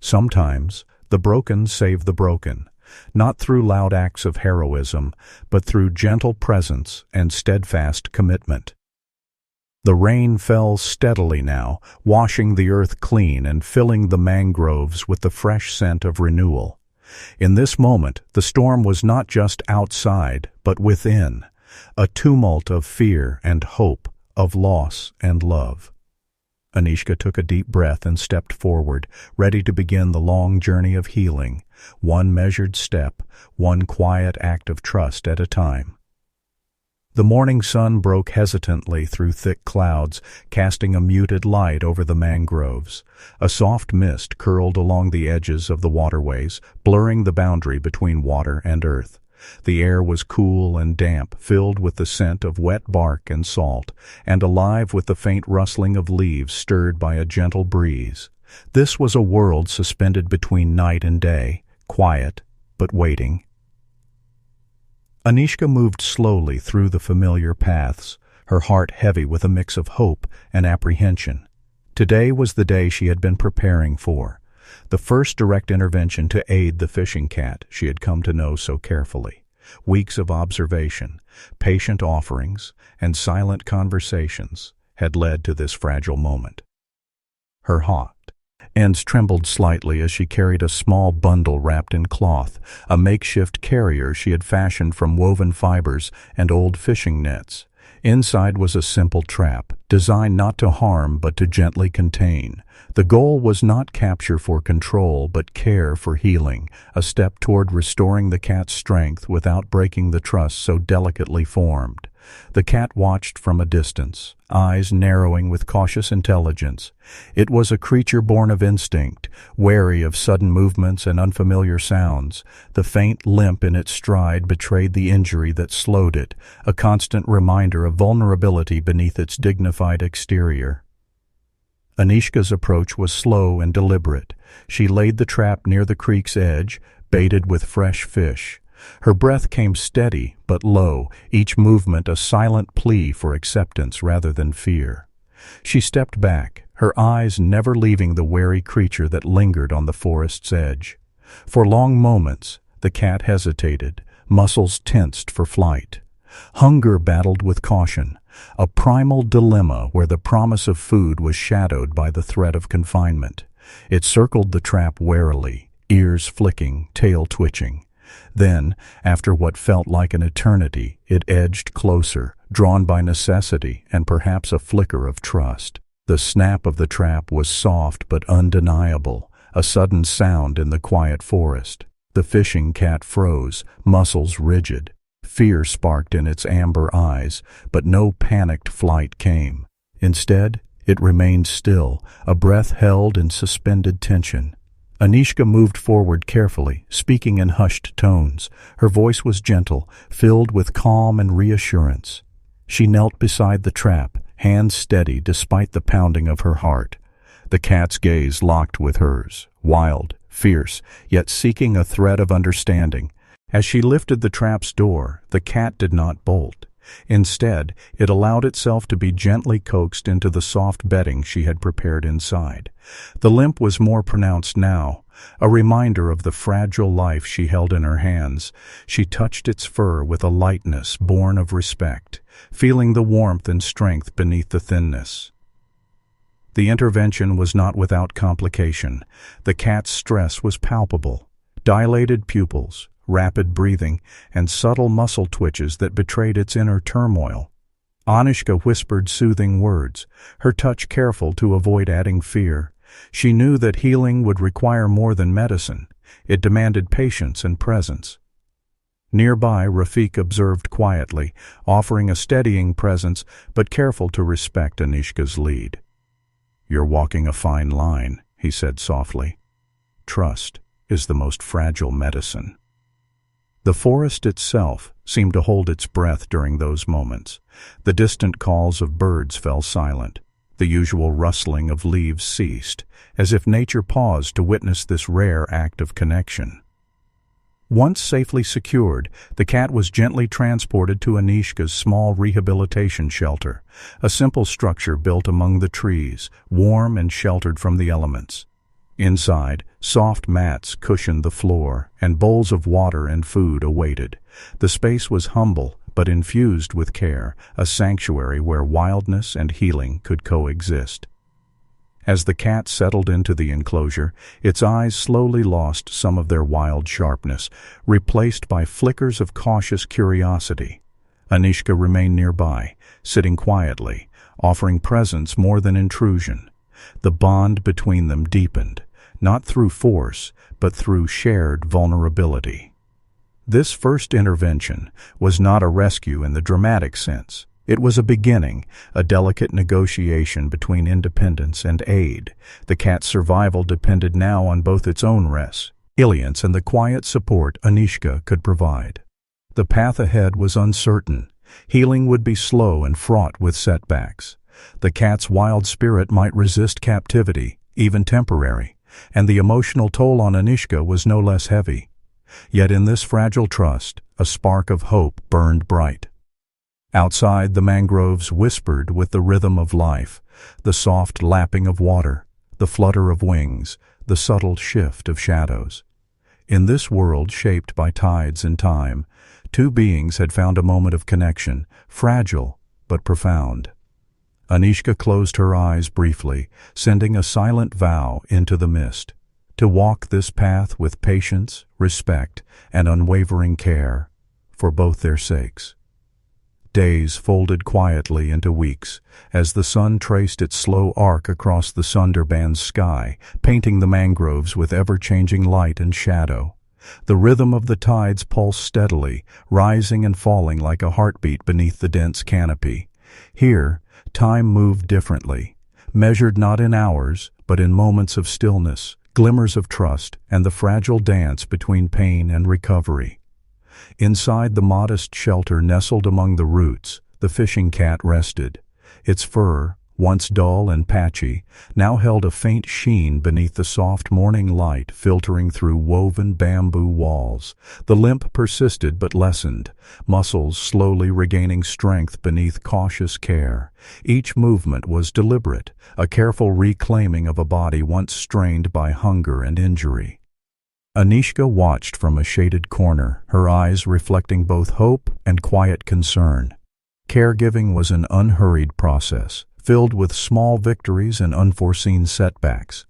Sometimes the broken save the broken, not through loud acts of heroism, but through gentle presence and steadfast commitment. The rain fell steadily now, washing the earth clean and filling the mangroves with the fresh scent of renewal. In this moment, the storm was not just outside, but within, a tumult of fear and hope, of loss and love. Anishka took a deep breath and stepped forward, ready to begin the long journey of healing, one measured step, one quiet act of trust at a time. The morning sun broke hesitantly through thick clouds, casting a muted light over the mangroves. A soft mist curled along the edges of the waterways, blurring the boundary between water and earth. The air was cool and damp, filled with the scent of wet bark and salt, and alive with the faint rustling of leaves stirred by a gentle breeze. This was a world suspended between night and day, quiet but waiting. Anishka moved slowly through the familiar paths, her heart heavy with a mix of hope and apprehension. Today was the day she had been preparing for, the first direct intervention to aid the fishing cat she had come to know so carefully. Weeks of observation, patient offerings, and silent conversations had led to this fragile moment. Her hot hands trembled slightly as she carried a small bundle wrapped in cloth, a makeshift carrier she had fashioned from woven fibers and old fishing nets. Inside was a simple trap, designed not to harm but to gently contain. The goal was not capture for control but care for healing, a step toward restoring the cat's strength without breaking the trust so delicately formed. The cat watched from a distance, eyes narrowing with cautious intelligence. It was a creature born of instinct, wary of sudden movements and unfamiliar sounds. The faint limp in its stride betrayed the injury that slowed it, a constant reminder of vulnerability beneath its dignified exterior. Anishka's approach was slow and deliberate. She laid the trap near the creek's edge, baited with fresh fish. Her breath came steady but low, each movement a silent plea for acceptance rather than fear. She stepped back, her eyes never leaving the wary creature that lingered on the forest's edge. For long moments, the cat hesitated, muscles tensed for flight. Hunger battled with caution, a primal dilemma where the promise of food was shadowed by the threat of confinement. It circled the trap warily, ears flicking, tail twitching. Then, after what felt like an eternity, it edged closer, drawn by necessity and perhaps a flicker of trust. The snap of the trap was soft but undeniable, a sudden sound in the quiet forest. The fishing cat froze, muscles rigid. Fear sparked in its amber eyes, but no panicked flight came. Instead, it remained still, a breath held in suspended tension. Anishka moved forward carefully, speaking in hushed tones. Her voice was gentle, filled with calm and reassurance. She knelt beside the trap, hands steady despite the pounding of her heart. The cat's gaze locked with hers, wild, fierce, yet seeking a thread of understanding. As she lifted the trap's door, the cat did not bolt. Instead, it allowed itself to be gently coaxed into the soft bedding she had prepared inside. The limp was more pronounced now, a reminder of the fragile life she held in her hands. She touched its fur with a lightness born of respect, feeling the warmth and strength beneath the thinness. The intervention was not without complication. The cat's stress was palpable. Dilated pupils, rapid breathing, and subtle muscle twitches that betrayed its inner turmoil. Anishka whispered soothing words, her touch careful to avoid adding fear. She knew that healing would require more than medicine. It demanded patience and presence. Nearby, Rafik observed quietly, offering a steadying presence, but careful to respect Anishka's lead. "You're walking a fine line," he said softly. "Trust is the most fragile medicine." The forest itself seemed to hold its breath during those moments. The distant calls of birds fell silent. The usual rustling of leaves ceased, as if nature paused to witness this rare act of connection. Once safely secured, the cat was gently transported to Anishka's small rehabilitation shelter, a simple structure built among the trees, warm and sheltered from the elements. Inside, soft mats cushioned the floor, and bowls of water and food awaited. The space was humble, but infused with care, a sanctuary where wildness and healing could coexist. As the cat settled into the enclosure, its eyes slowly lost some of their wild sharpness, replaced by flickers of cautious curiosity. Anishka remained nearby, sitting quietly, offering presence more than intrusion. The bond between them deepened, not through force, but through shared vulnerability. This first intervention was not a rescue in the dramatic sense. It was a beginning, a delicate negotiation between independence and aid. The cat's survival depended now on both its own resilience and the quiet support Anishka could provide. The path ahead was uncertain. Healing would be slow and fraught with setbacks. The cat's wild spirit might resist captivity, even temporary, and the emotional toll on Anishka was no less heavy. Yet in this fragile trust, a spark of hope burned bright. Outside, the mangroves whispered with the rhythm of life, the soft lapping of water, the flutter of wings, the subtle shift of shadows. In this world shaped by tides and time, two beings had found a moment of connection, fragile but profound. Anishka closed her eyes briefly, sending a silent vow into the mist, to walk this path with patience, respect, and unwavering care, for both their sakes. Days folded quietly into weeks, as the sun traced its slow arc across the Sunderban's sky, painting the mangroves with ever-changing light and shadow. The rhythm of the tides pulsed steadily, rising and falling like a heartbeat beneath the dense canopy. Here, time moved differently, measured not in hours, but in moments of stillness, glimmers of trust, and the fragile dance between pain and recovery. Inside the modest shelter nestled among the roots, the fishing cat rested. Its fur, once dull and patchy, now held a faint sheen beneath the soft morning light filtering through woven bamboo walls. The limp persisted but lessened, muscles slowly regaining strength beneath cautious care. Each movement was deliberate, a careful reclaiming of a body once strained by hunger and injury. Anishka watched from a shaded corner, her eyes reflecting both hope and quiet concern. Caregiving was an unhurried process, filled with small victories and unforeseen setbacks.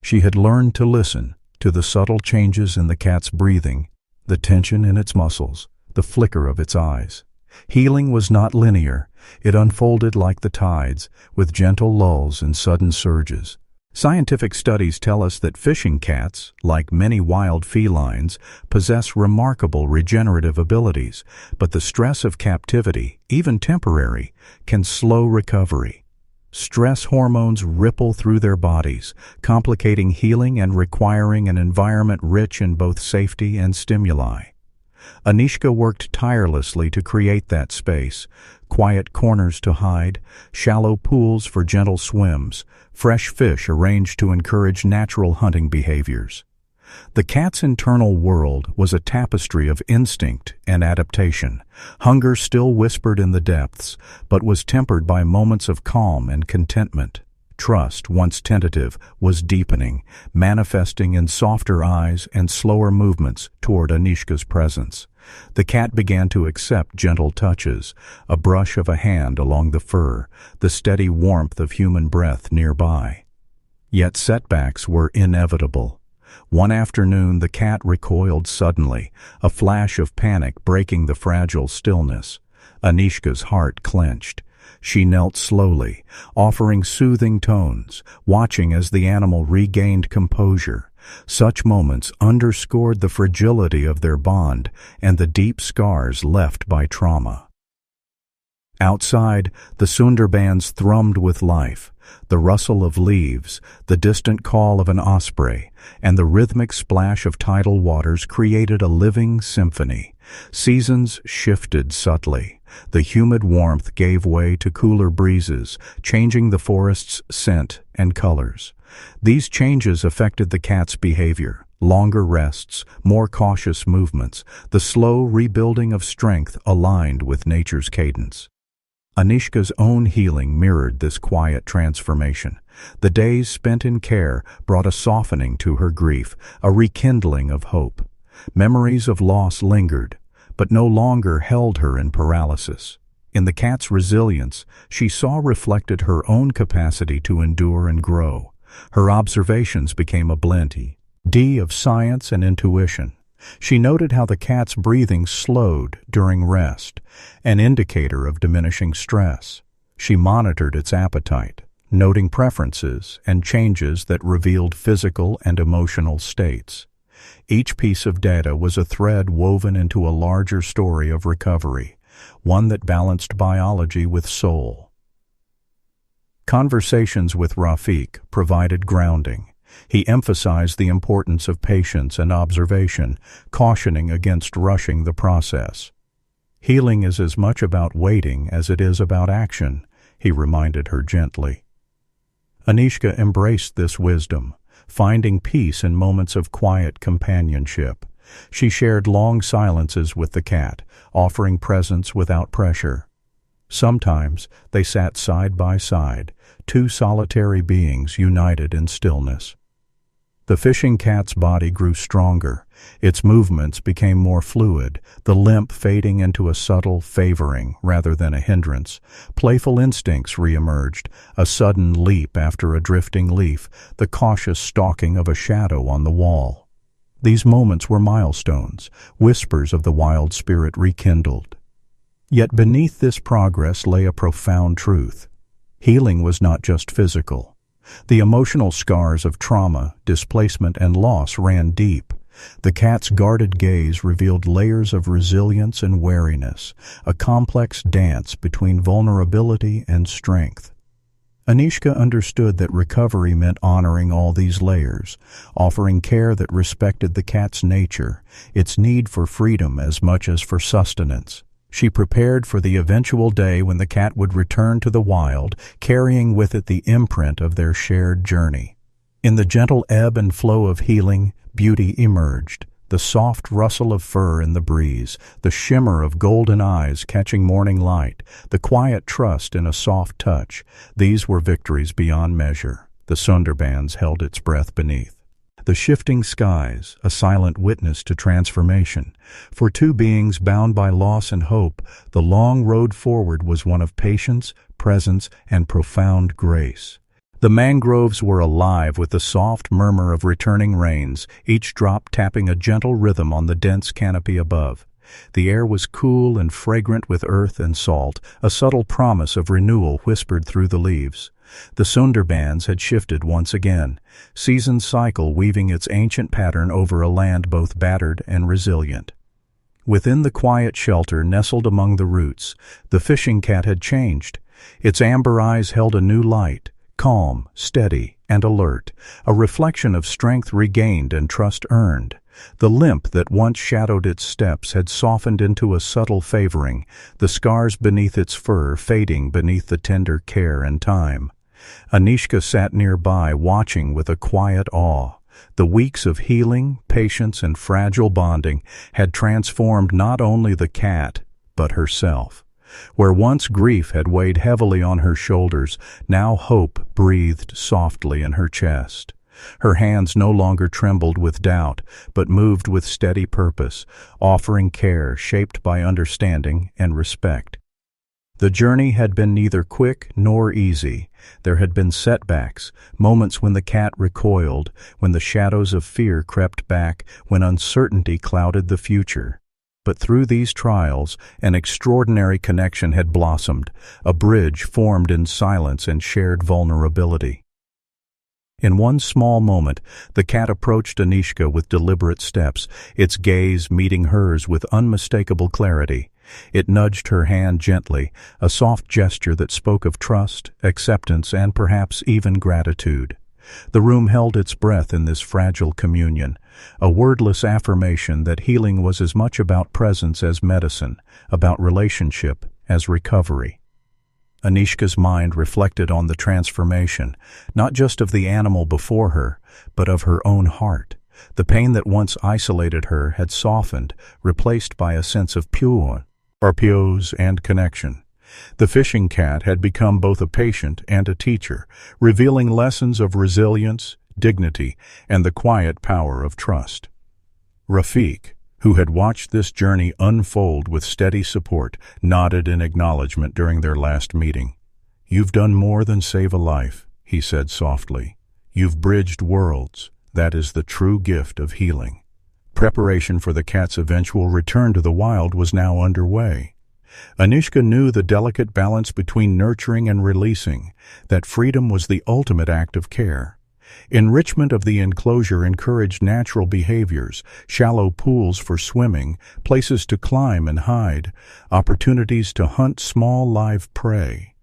She had learned to listen to the subtle changes in the cat's breathing, the tension in its muscles, the flicker of its eyes. Healing was not linear. It unfolded like the tides, with gentle lulls and sudden surges. Scientific studies tell us that fishing cats, like many wild felines, possess remarkable regenerative abilities, but the stress of captivity, even temporary, can slow recovery. Stress hormones ripple through their bodies, complicating healing and requiring an environment rich in both safety and stimuli. Anishka worked tirelessly to create that space, quiet corners to hide, shallow pools for gentle swims, fresh fish arranged to encourage natural hunting behaviors. The cat's internal world was a tapestry of instinct and adaptation. Hunger still whispered in the depths, but was tempered by moments of calm and contentment. Trust, once tentative, was deepening, manifesting in softer eyes and slower movements toward Anishka's presence. The cat began to accept gentle touches, a brush of a hand along the fur, the steady warmth of human breath nearby. Yet setbacks were inevitable. One afternoon the cat recoiled suddenly, a flash of panic breaking the fragile stillness. Anishka's heart clenched. She knelt slowly, offering soothing tones, watching as the animal regained composure. Such moments underscored the fragility of their bond and the deep scars left by trauma. Outside, the Sundarbans thrummed with life. The rustle of leaves, the distant call of an osprey, and the rhythmic splash of tidal waters created a living symphony. Seasons shifted subtly. The humid warmth gave way to cooler breezes, changing the forest's scent and colors. These changes affected the cat's behavior. Longer rests, more cautious movements, the slow rebuilding of strength aligned with nature's cadence. Anishka's own healing mirrored this quiet transformation. The days spent in care brought a softening to her grief, a rekindling of hope. Memories of loss lingered, but no longer held her in paralysis. In the cat's resilience, she saw reflected her own capacity to endure and grow. Her observations became a blend of science and intuition. She noted how the cat's breathing slowed during rest, an indicator of diminishing stress. She monitored its appetite, noting preferences and changes that revealed physical and emotional states. Each piece of data was a thread woven into a larger story of recovery, one that balanced biology with soul. Conversations with Rafiq provided grounding. He emphasized the importance of patience and observation, cautioning against rushing the process. Healing is as much about waiting as it is about action, he reminded her gently. Anishka embraced this wisdom, finding peace in moments of quiet companionship. She shared long silences with the cat, offering presence without pressure. Sometimes they sat side by side, two solitary beings united in stillness. The fishing cat's body grew stronger. Its movements became more fluid, the limp fading into a subtle favoring rather than a hindrance. Playful instincts reemerged, a sudden leap after a drifting leaf, the cautious stalking of a shadow on the wall. These moments were milestones, whispers of the wild spirit rekindled. Yet beneath this progress lay a profound truth. Healing was not just physical. The emotional scars of trauma, displacement, and loss ran deep. The cat's guarded gaze revealed layers of resilience and wariness, a complex dance between vulnerability and strength. Anishka understood that recovery meant honoring all these layers, offering care that respected the cat's nature, its need for freedom as much as for sustenance. She prepared for the eventual day when the cat would return to the wild, carrying with it the imprint of their shared journey. In the gentle ebb and flow of healing, beauty emerged, the soft rustle of fur in the breeze, the shimmer of golden eyes catching morning light, the quiet trust in a soft touch. These were victories beyond measure. The Sundarbans held its breath beneath. The shifting skies, a silent witness to transformation. For two beings bound by loss and hope, the long road forward was one of patience, presence, and profound grace. The mangroves were alive with the soft murmur of returning rains, each drop tapping a gentle rhythm on the dense canopy above. The air was cool and fragrant with earth and salt, a subtle promise of renewal whispered through the leaves. The Sundarbans had shifted once again, season's cycle weaving its ancient pattern over a land both battered and resilient. Within the quiet shelter nestled among the roots, the fishing cat had changed. Its amber eyes held a new light, calm, steady, and alert, a reflection of strength regained and trust earned. The limp that once shadowed its steps had softened into a subtle favoring, the scars beneath its fur fading beneath the tender care and time. Anishka sat nearby, watching with a quiet awe. The weeks of healing, patience, and fragile bonding had transformed not only the cat, but herself. Where once grief had weighed heavily on her shoulders, now hope breathed softly in her chest. Her hands no longer trembled with doubt, but moved with steady purpose, offering care shaped by understanding and respect. The journey had been neither quick nor easy. There had been setbacks, moments when the cat recoiled, when the shadows of fear crept back, when uncertainty clouded the future. But through these trials, an extraordinary connection had blossomed, a bridge formed in silence and shared vulnerability. In one small moment, the cat approached Anishka with deliberate steps, its gaze meeting hers with unmistakable clarity. It nudged her hand gently, a soft gesture that spoke of trust, acceptance, and perhaps even gratitude. The room held its breath in this fragile communion, a wordless affirmation that healing was as much about presence as medicine, about relationship as recovery. Anishka's mind reflected on the transformation, not just of the animal before her, but of her own heart. The pain that once isolated her had softened, replaced by a sense of pure, and connection. The fishing cat had become both a patient and a teacher, revealing lessons of resilience, dignity, and the quiet power of trust. Rafiq, who had watched this journey unfold with steady support, nodded in acknowledgement during their last meeting. "You've done more than save a life," he said softly. "You've bridged worlds. That is the true gift of healing." Preparation for the cat's eventual return to the wild was now underway. Anishka knew the delicate balance between nurturing and releasing, that freedom was the ultimate act of care. Enrichment of the enclosure encouraged natural behaviors, shallow pools for swimming, places to climb and hide, opportunities to hunt small live prey.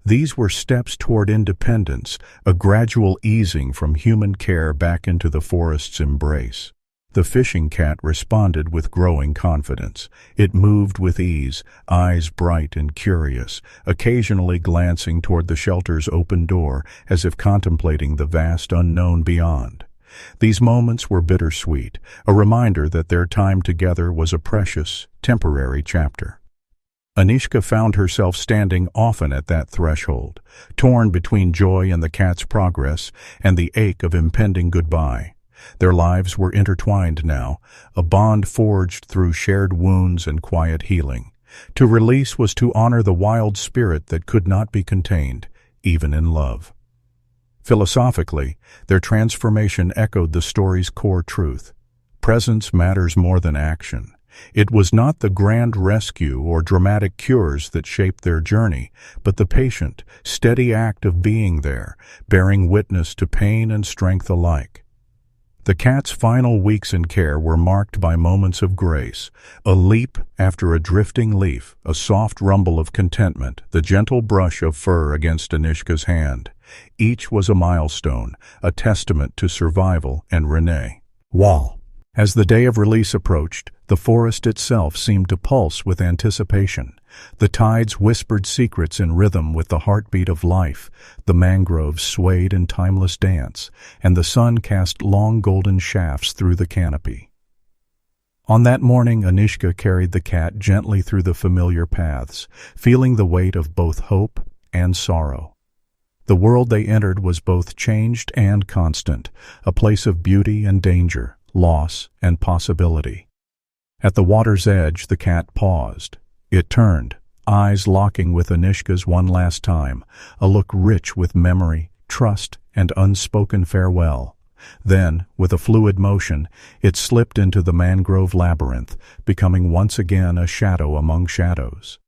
These were steps toward independence, a gradual easing from human care back into the forest's embrace. The fishing cat responded with growing confidence. It moved with ease, eyes bright and curious, occasionally glancing toward the shelter's open door as if contemplating the vast unknown beyond. These moments were bittersweet, a reminder that their time together was a precious, temporary chapter. Anishka found herself standing often at that threshold, torn between joy in the cat's progress and the ache of impending goodbye. Their lives were intertwined now, a bond forged through shared wounds and quiet healing. To release was to honor the wild spirit that could not be contained, even in love. Philosophically, their transformation echoed the story's core truth. Presence matters more than action. It was not the grand rescue or dramatic cures that shaped their journey, but the patient, steady act of being there, bearing witness to pain and strength alike. The cat's final weeks in care were marked by moments of grace, a leap after a drifting leaf, a soft rumble of contentment, the gentle brush of fur against Anishka's hand. Each was a milestone, a testament to survival and Renee. Wall. As the day of release approached, the forest itself seemed to pulse with anticipation. The tides whispered secrets in rhythm with the heartbeat of life, the mangroves swayed in timeless dance, and the sun cast long golden shafts through the canopy. On that morning, Anishka carried the cat gently through the familiar paths, feeling the weight of both hope and sorrow. The world they entered was both changed and constant, a place of beauty and danger, loss and possibility. At the water's edge, the cat paused. It turned, eyes locking with Anishka's one last time, a look rich with memory, trust, and unspoken farewell. Then, with a fluid motion, it slipped into the mangrove labyrinth, becoming once again a shadow among shadows.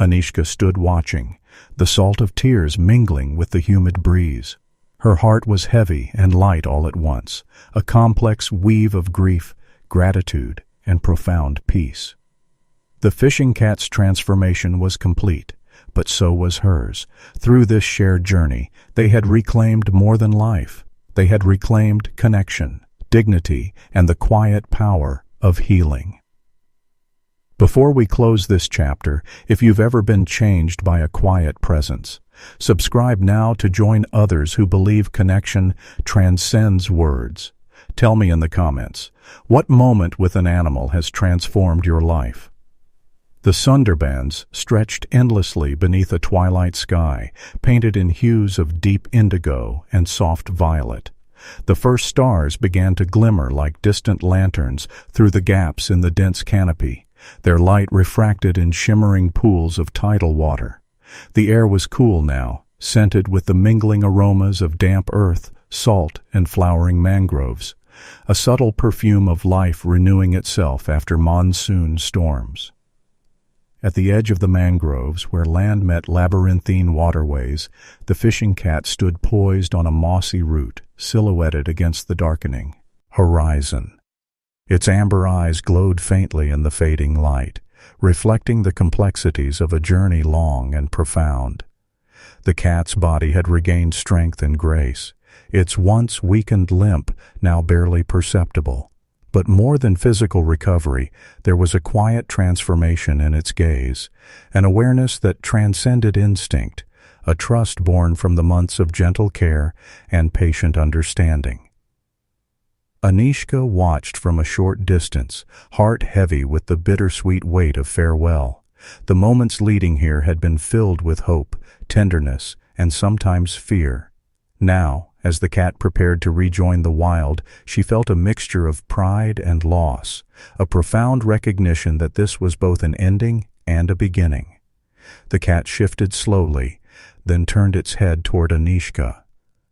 Anishka stood watching, the salt of tears mingling with the humid breeze. Her heart was heavy and light all at once, a complex weave of grief, gratitude, and profound peace. The fishing cat's transformation was complete, but so was hers. Through this shared journey, they had reclaimed more than life. They had reclaimed connection, dignity, and the quiet power of healing. Before we close this chapter, if you've ever been changed by a quiet presence, subscribe now to join others who believe connection transcends words. Tell me in the comments, what moment with an animal has transformed your life? The Sundarbans stretched endlessly beneath a twilight sky, painted in hues of deep indigo and soft violet. The first stars began to glimmer like distant lanterns through the gaps in the dense canopy, their light refracted in shimmering pools of tidal water. The air was cool now, scented with the mingling aromas of damp earth, salt, and flowering mangroves. a subtle perfume of life renewing itself after monsoon storms. At the edge of the mangroves, where land met labyrinthine waterways, the fishing cat stood poised on a mossy root, silhouetted against the darkening horizon. Its amber eyes glowed faintly in the fading light, reflecting the complexities of a journey long and profound. The cat's body had regained strength and grace, its once weakened limp now barely perceptible. But more than physical recovery, there was a quiet transformation in its gaze, an awareness that transcended instinct, a trust born from the months of gentle care and patient understanding. Anishka watched from a short distance, heart heavy with the bittersweet weight of farewell. The moments leading here had been filled with hope, tenderness, and sometimes fear. Now, as the cat prepared to rejoin the wild, she felt a mixture of pride and loss, a profound recognition that this was both an ending and a beginning. The cat shifted slowly, then turned its head toward Anishka.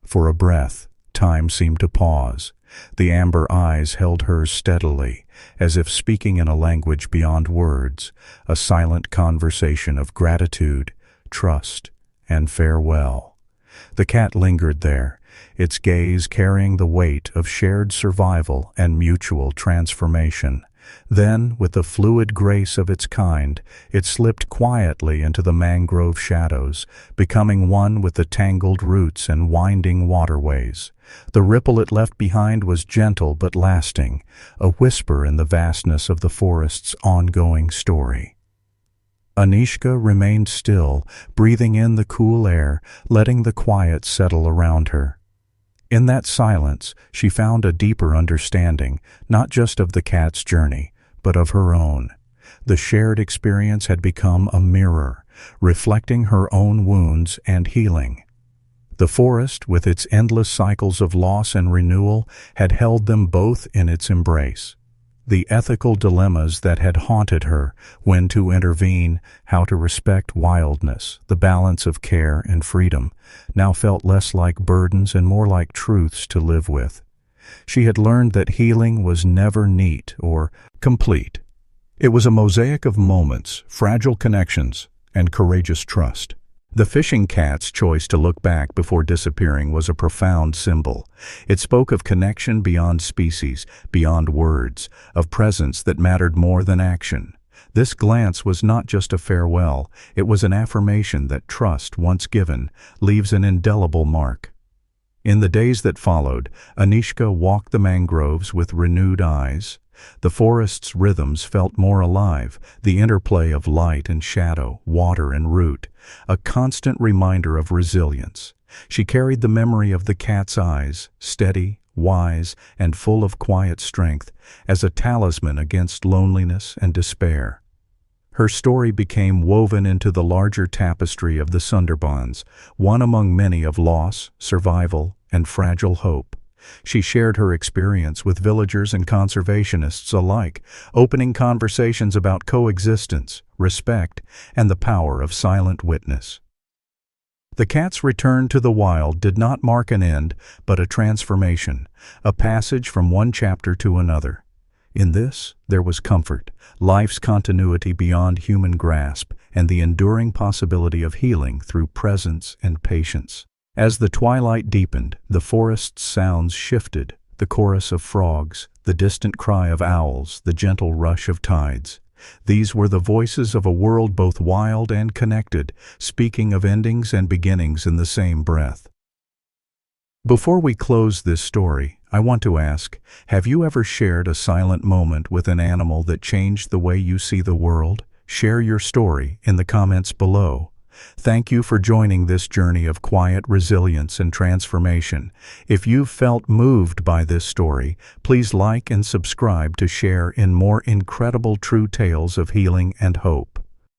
For a breath, time seemed to pause. The amber eyes held hers steadily, as if speaking in a language beyond words, a silent conversation of gratitude, trust, and farewell. The cat lingered there, its gaze carrying the weight of shared survival and mutual transformation. Then, with the fluid grace of its kind, it slipped quietly into the mangrove shadows, becoming one with the tangled roots and winding waterways. The ripple it left behind was gentle but lasting, a whisper in the vastness of the forest's ongoing story. Anishka remained still, breathing in the cool air, letting the quiet settle around her. In that silence, she found a deeper understanding, not just of the cat's journey, but of her own. The shared experience had become a mirror, reflecting her own wounds and healing. The forest, with its endless cycles of loss and renewal, had held them both in its embrace. The ethical dilemmas that had haunted her, when to intervene, how to respect wildness, the balance of care and freedom, now felt less like burdens and more like truths to live with. She had learned that healing was never neat or complete. It was a mosaic of moments, fragile connections, and courageous trust. The fishing cat's choice to look back before disappearing was a profound symbol. It spoke of connection beyond species, beyond words, of presence that mattered more than action. This glance was not just a farewell, it was an affirmation that trust, once given, leaves an indelible mark. In the days that followed, Anishka walked the mangroves with renewed eyes. The forest's rhythms felt more alive, the interplay of light and shadow, water and root, a constant reminder of resilience. She carried the memory of the cat's eyes, steady, wise, and full of quiet strength, as a talisman against loneliness and despair. Her story became woven into the larger tapestry of the Sundarbans, one among many of loss, survival, and fragile hope. She shared her experience with villagers and conservationists alike, opening conversations about coexistence, respect, and the power of silent witness. The cat's return to the wild did not mark an end, but a transformation, a passage from one chapter to another. In this, there was comfort, life's continuity beyond human grasp, and the enduring possibility of healing through presence and patience. As the twilight deepened, the forest's sounds shifted, the chorus of frogs, the distant cry of owls, the gentle rush of tides. These were the voices of a world both wild and connected, speaking of endings and beginnings in the same breath. Before we close this story, I want to ask, have you ever shared a silent moment with an animal that changed the way you see the world? Share your story in the comments below. Thank you for joining this journey of quiet resilience and transformation. If you've felt moved by this story, please like and subscribe to share in more incredible true tales of healing and hope.